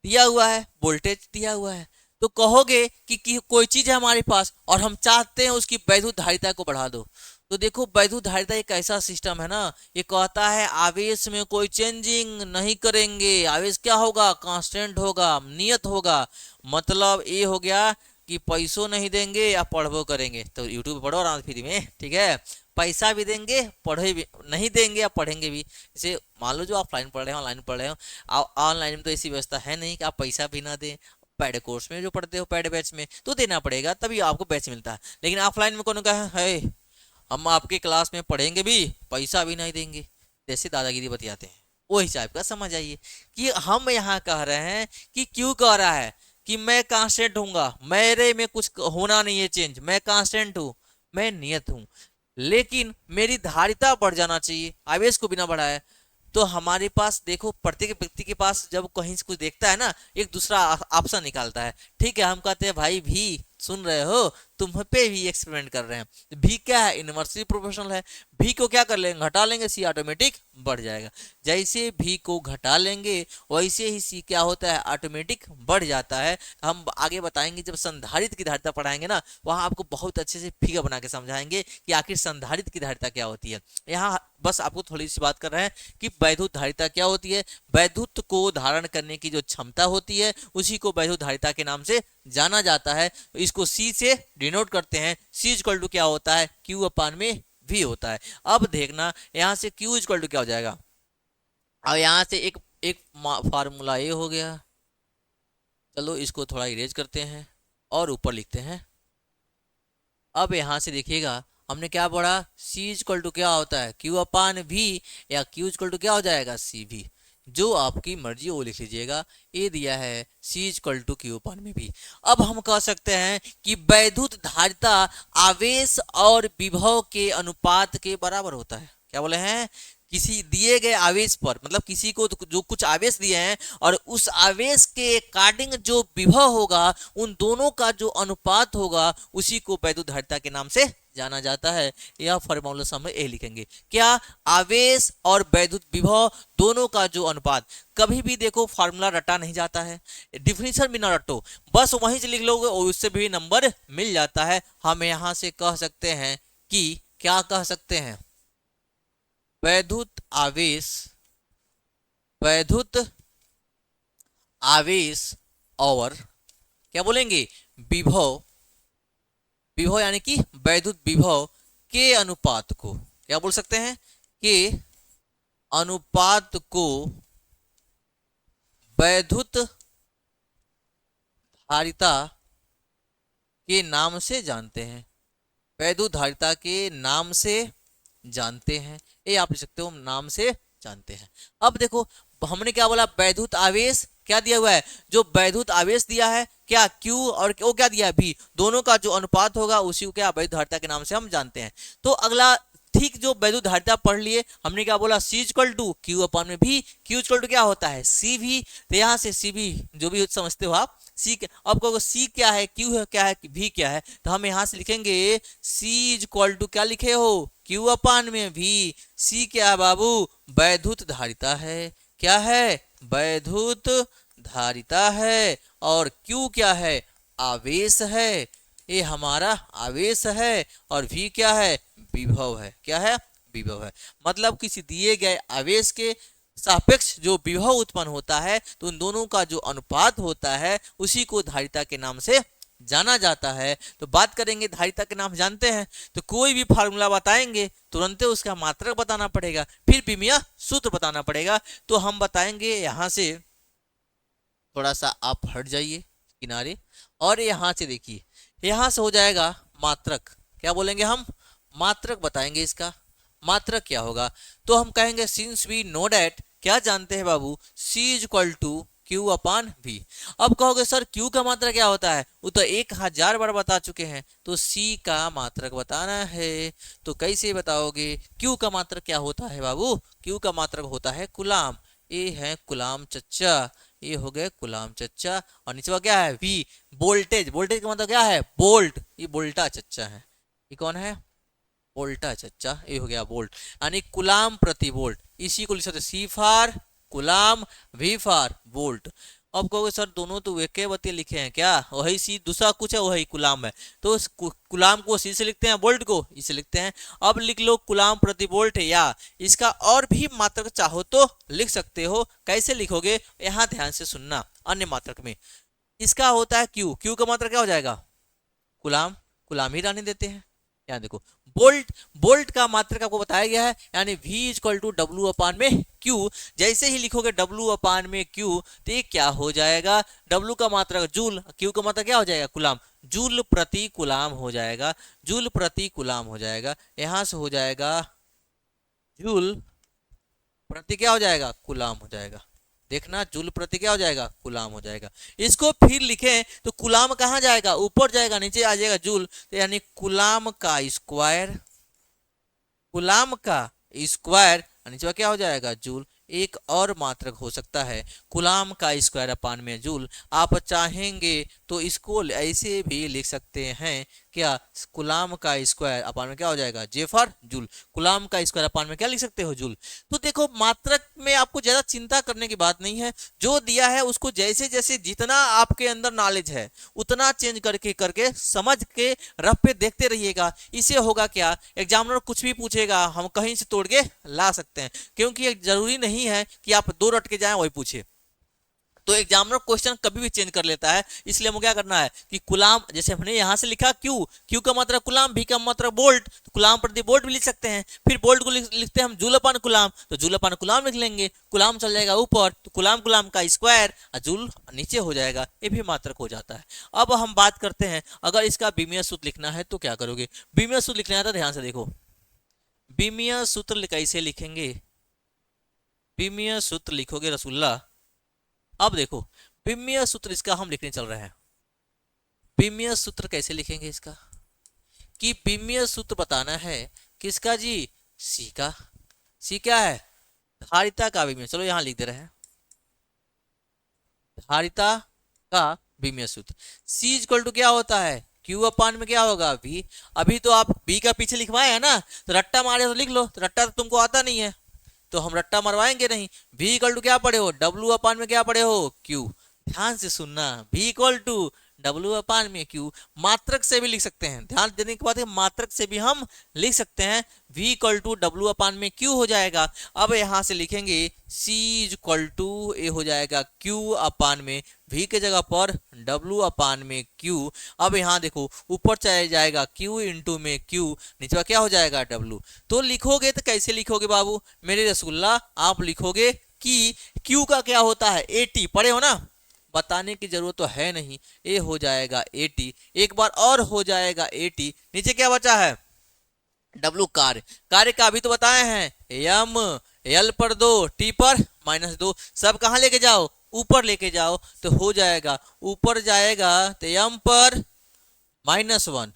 दिया हुआ है, वोल्टेज दिया हुआ है। तो कहोगे कि कोई चीज है हमारे पास और हम चाहते हैं उसकी वैद्युत धारिता को बढ़ा दो। तो देखो वैद्युत धारिता एक ऐसा सिस्टम है ना, ये कहता है आवेश में कोई चेंजिंग नहीं करेंगे, आवेश क्या होगा, कांस्टेंट होगा, नियत होगा। मतलब ये हो गया कि पैसों नहीं देंगे या पढ़बो करेंगे, तो यूट्यूब पे पढ़ो आराम फ्री में, ठीक है। पैसा भी देंगे, पढ़े भी नहीं देंगे या पढ़ेंगे भी। जैसे मान लो जो ऑफलाइन पढ़ रहे हो, ऑनलाइन पढ़ रहे हो, ऑनलाइन में तो ऐसी व्यवस्था है नहीं कि आप पैसा भी ना दें। पेड कोर्स में जो पढ़ते हो, पेड बैच में तो देना पड़ेगा, तभी आपको बैच मिलता है। लेकिन ऑफलाइन में कौन कहा है हम आपके क्लास में पढ़ेंगे भी, पैसा भी नहीं देंगे, जैसे दादागिरी बतियाते हैं, वो हिसाब का समझ आइए कि हम यहाँ कह रहे हैं कि क्यों कह रहा है कि मैं कांस्टेंट हूँगा, मेरे में कुछ होना नहीं है चेंज, मैं कांस्टेंट हूँ, मैं नियत हूँ, लेकिन मेरी धारिता बढ़ जाना चाहिए आवेश को बिना बढ़ाए। तो हमारे पास देखो प्रत्येक व्यक्ति के पास जब कहीं से कुछ देखता है ना, एक दूसरा ऑप्शन निकालता है। ठीक है, हम कहते हैं भाई भी सुन रहे हो, तुम पे भी एक्सपेरिमेंट कर रहे हैं। भी क्या है, इनवर्सली प्रोपोर्शनल है। भी को क्या कर लेंगे, घटा लेंगे, सी ऑटोमेटिक बढ़ जाएगा। जैसे भी को घटा लेंगे वैसे ही सी क्या होता है, ऑटोमेटिक बढ़ जाता है। हम आगे बताएंगे जब संधारित्र की धारिता पढ़ाएंगे ना, वहां आपको बहुत अच्छे से फिगर बना के समझाएंगे कि आखिर संधारित्र की धारिता क्या होती है। यहाँ बस आपको थोड़ी सी बात कर रहे हैं कि वैद्युत धारिता क्या होती है। वैद्युत को धारण करने की जो क्षमता होती है उसी को वैद्युत धारिता के नाम से जाना जाता है। इसको सी से डिनोट करते हैं। सी इक्वल टू क्या होता है, क्यू अपान में भी होता है। अब देखना यहां से क्यू इक्वल टू क्या हो जाएगा। अब यहां से एक एक फार्मूला ये हो गया। चलो इसको थोड़ा इरेज करते हैं और ऊपर लिखते हैं। अब यहां से देखिएगा हमने क्या पढ़ा, सी इक्वल टू क्या होता है, क्यू अपान भी, या क्यू इक्वल टू क्या हो जाएगा, सी भी। जो आपकी मर्जी वो लिख लीजिएगा। ये दिया है सी इक्वल टू क्यू अपान में भी। अब हम कह सकते हैं कि वैद्युत धारिता आवेश और विभव के अनुपात के बराबर होता है। क्या बोले हैं, किसी दिए गए आवेश पर, मतलब किसी को जो कुछ आवेश दिए हैं और उस आवेश के अकॉर्डिंग जो विभव होगा, उन दोनों का जो अनुपात होगा उसी को वैद्युत धारिता के नाम से जाना जाता है। यह फॉर्मूला सामने ए लिखेंगे, क्या, आवेश और वैद्युत विभव दोनों का जो अनुपात। कभी भी देखो फॉर्मूला रटा नहीं जाता है, डिफिनीशन भी ना रटो, बस वहीं से लिख लोगे और उससे भी नंबर मिल जाता है। हम यहां से कह सकते हैं कि क्या कह सकते हैं, वैद्युत आवेश, वैद्युत आवेश और क्या बोलेंगे, विभव, विभव यानी कि वैद्युत विभव के अनुपात को क्या बोल सकते हैं, के अनुपात को वैद्युत धारिता के नाम से जानते हैं। वैद्युत धारिता के नाम से जानते हैं, ये आप लिख सकते हो, नाम से जानते हैं। अब देखो हमने क्या बोला, वैद्युत आवेश क्या दिया हुआ है, जो वैद्युत आवेश दिया है क्या, Q, और वो क्या दिया है, V, दोनों का जो अनुपात होगा उसी को क्या वैद्युत धारिता के नाम से हम जानते हैं। तो अगला ठीक जो वैद्युत धारिता पढ़ लिए, हमने क्या बोला, C इक्वल टू क्यू अपान में भी। Q इक्वल टू क्या होता है, सी भी। तो यहाँ से सी भी जो भी समझते हो आप, सी, अब कहोगे सी क्या है, क्यू है क्या है, भी क्या है, तो हम यहाँ से लिखेंगे सी इक्वल टू क्या लिखे हो, क्यू अपान में भी। सी क्या है बाबू, वैद्युत धारिता है, क्या है, वैद्युत धारिता है। और क्यू क्या है, आवेश है, ये हमारा आवेश है। और भी क्या है, विभव है, क्या है, विभव है। मतलब किसी दिए गए आवेश के सापेक्ष जो विभव उत्पन्न होता है, तो उन दोनों का जो अनुपात होता है उसी को धारिता के नाम से जाना जाता है। तो बात करेंगे धारिता के नाम जानते हैं, तो कोई भी फार्मूला बताएंगे तुरंत उसका मात्रक बताना पड़ेगा, फिर विमीय सूत्र बताना पड़ेगा। तो हम बताएंगे, यहां से थोड़ा सा आप हट जाइए किनारे, और यहां से देखिए, यहां से हो जाएगा मात्रक। क्या बोलेंगे हम, मात्रक बताएंगे। इसका मात्रक क्या होगा, तो हम कहेंगे सिंस वी नो डैट, क्या जानते हैं बाबू, C equal to Q upon V। अब कहोगे सर Q का मात्रक क्या होता है, वो तो 1000 बार बता चुके हैं, तो C का मात्रक बताना है। तो कैसे बताओगे, Q का मात्रक क्या होता है बाबू, Q का मात्रक होता है कुलाम। ये है कुलाम चच्चा, ये हो गए कुलाम चच्चा। और नीचे क्या है V, वोल्टेज। वोल्टेज का मतलब क्या है, वोल्ट, ये वोल्टा चच्चा है। ये कौन है, वोल्टा चच्चा, ये हो गया वोल्ट, यानी कुलाम प्रति वोल्ट। इसी को लिख सकते C for coulomb, V for volt. अब कहोगे सर दोनों तो एक बत्ती लिखे हैं क्या, वही सी दूसरा कुछ है वही कुलाम है, तो कुलाम को सी से लिखते हैं, वोल्ट को इसे लिखते हैं। अब लिख लो कुलाम प्रति वोल्ट, या इसका और भी मात्रक चाहो तो लिख सकते हो। कैसे लिखोगे, यहाँ ध्यान से सुनना। अन्य मात्रक में इसका होता है क्यू, क्यू का मात्रक क्या हो जाएगा, कुलाम, कुलाम ही रहने देते हैं। यहाँ देखो बोल्ट, बोल्ट का मात्रक आपको बताया गया है, यानी V इक्वल टू डब्ल्यू अपान में Q। जैसे ही लिखोगे W अपान में Q, तो ये क्या हो जाएगा, W का मात्रक जूल, Q का मात्रक क्या हो जाएगा कुलाम, जूल प्रति कुलाम हो जाएगा, जूल प्रति कुलाम हो जाएगा। यहां से हो जाएगा जूल प्रति क्या हो जाएगा, कुलाम हो जाएगा। देखना जूल प्रति क्या हो जाएगा, कुलाम हो जाएगा। इसको फिर लिखें तो कुलाम कहाँ जाएगा, ऊपर जाएगा, नीचे आ जाएगा जूल, तो यानी कुलाम का स्क्वायर, कुलाम का स्क्वायर, नीचे क्या हो जाएगा जूल। एक और मात्रक हो सकता है कुलाम का स्क्वायर अपान में जूल। आप चाहेंगे तो इसको ऐसे भी लिख सकते हैं, क्या, कुलाम का स्क्वायर अपान में क्या हो जाएगा, जे फॉर जूल। कुलाम का स्क्वायर अपान में क्या लिख सकते हो, जूल। तो देखो मात्रक में आपको ज्यादा चिंता करने की बात नहीं है, जो दिया है उसको जैसे जैसे जितना आपके अंदर नॉलेज है उतना चेंज करके करके समझ के रफ पे देखते रहिएगा। इससे होगा क्या, एग्जामिनर कुछ भी पूछेगा हम कहीं से तोड़ के ला सकते हैं, क्योंकि जरूरी नहीं है कि आप दो रट के जाएं वही पूछे। तो एग्जामिनर क्वेश्चन कभी भी चेंज कर लेता है, इसलिए हमें क्या करना है कि कुलाम, जैसे हमने यहां से लिखा क्यू, क्यू का मतलब कुलाम, भी का मतलब बोल्ट, तो कुलाम प्रति बोल्ट भी लिख सकते हैं। फिर बोल्ट को लिखते हैं हम जूल अपान कुलाम, तो जूल अपान कुलाम लिख लेंगे, कुलाम चल जाएगा ऊपर, तो कुलाम कुलाम का स्क्वायर, जूल नीचे हो जाएगा, ये भी मात्रक हो जाता है। अब हम बात करते हैं, अगर इसका बीमीय सूत्र लिखना है तो क्या करोगे। बीमीय सूत्र लिखना है तो ध्यान से देखो, बीमीय सूत्र कैसे लिखेंगे, बीमीय सूत्र लिखोगे रसुल्ला। अब देखो बीमीय सूत्र इसका हम लिखने चल रहे हैं, बीमीय सूत्र कैसे लिखेंगे इसका, कि बीमीय सूत्र बताना है किसका जी, सी का। सी क्या है, धारिता का बीमीय, चलो यहां लिख दे रहे हैं धारिता का बीमीय सूत्र। सी इक्वल टू क्या होता है, क्यू अपान में क्या होगा V। अभी तो आप B का पीछे लिखवाए है ना, तो रट्टा मारे तो लिख लो, तो रट्टा तो तुमको आता नहीं है तो हम रट्टा मरवाएंगे नहीं। V इक्वल टू क्या पढ़े हो, W अपान में क्या पढ़े हो, Q। ध्यान से सुनना, V इक्वल टू W अपान में Q। मात्रक से भी लिख सकते हैं, ध्यान देने के बाद मात्रक से भी हम लिख सकते हैं। V इक्वल टू W अपान में Q हो जाएगा। अब यहां से लिखेंगे C इक्वल टू ए हो जाएगा Q अपान में V के जगह पर W अपान में Q। अब यहाँ देखो ऊपर चला जाएगा Q इंटू में Q, नीचे क्या हो जाएगा W। तो लिखोगे तो कैसे लिखोगे बाबू मेरे रसगुल्ला, आप लिखोगे कि Q का क्या होता है AT, पढ़े हो ना, बताने की जरूरत तो है नहीं, ए हो जाएगा AT, एक बार और हो जाएगा AT। नीचे क्या बचा है W, कार्य, कार्य का अभी तो बताए हैं M, L पर 2, T पर -2, सब कहां लेके जाओ, ऊपर लेके जाओ, तो हो जाएगा ऊपर जाएगा तो M पर -1,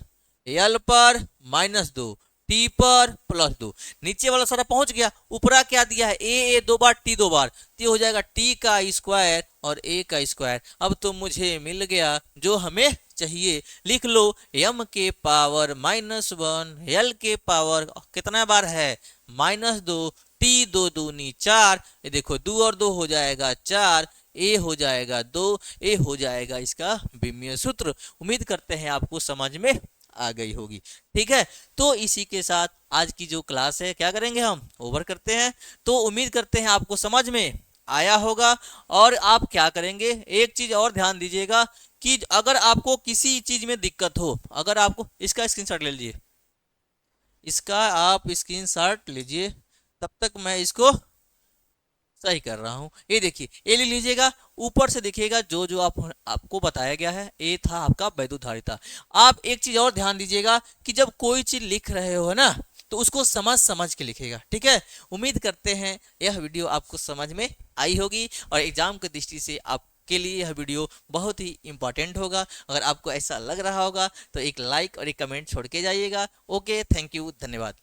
L पर -2, T पर +2, नीचे वाला सारा पहुंच गया, ऊपरा क्या दिया है ए 2 बार T 2 बार, तो हो जाएगा T का स्क्वायर और A का स्क्वायर। अब तो मुझे मिल गया जो हमें चाहिए, लिख लो M के पावर -1, L के पावर कितना बार है -2, T 2 दूनी 4, ये देखो 2 और 2 हो जाएगा 4, ए हो जाएगा 2, ए हो जाएगा इसका बीमीय सूत्र। उम्मीद करते हैं आपको समझ में आ गई होगी, ठीक है। तो इसी के साथ आज की जो क्लास है क्या करेंगे हम ओवर करते हैं। तो उम्मीद करते हैं आपको समझ में आया होगा। और आप क्या करेंगे, एक चीज और ध्यान दीजिएगा कि अगर आपको किसी चीज में दिक्कत हो, अगर आपको इसका स्क्रीनशॉट ले लीजिए, इसका आप स्क्रीनशॉट लीजिए, तब तक मैं इसको सही कर रहा हूं। ये देखिए ये ले लीजिएगा, ऊपर से देखिएगा जो जो आपको बताया गया है, ये था आपका वैद्युत धारिता। आप एक चीज और ध्यान दीजिएगा कि जब कोई चीज लिख रहे हो ना, तो उसको समझ समझ के लिखेगा। ठीक है, उम्मीद करते हैं यह वीडियो आपको समझ में आई होगी और एग्जाम की दृष्टि से आपके लिए यह वीडियो बहुत ही इंपॉर्टेंट होगा। अगर आपको ऐसा लग रहा होगा तो एक लाइक और एक कमेंट छोड़ के जाइएगा। ओके, थैंक यू, धन्यवाद।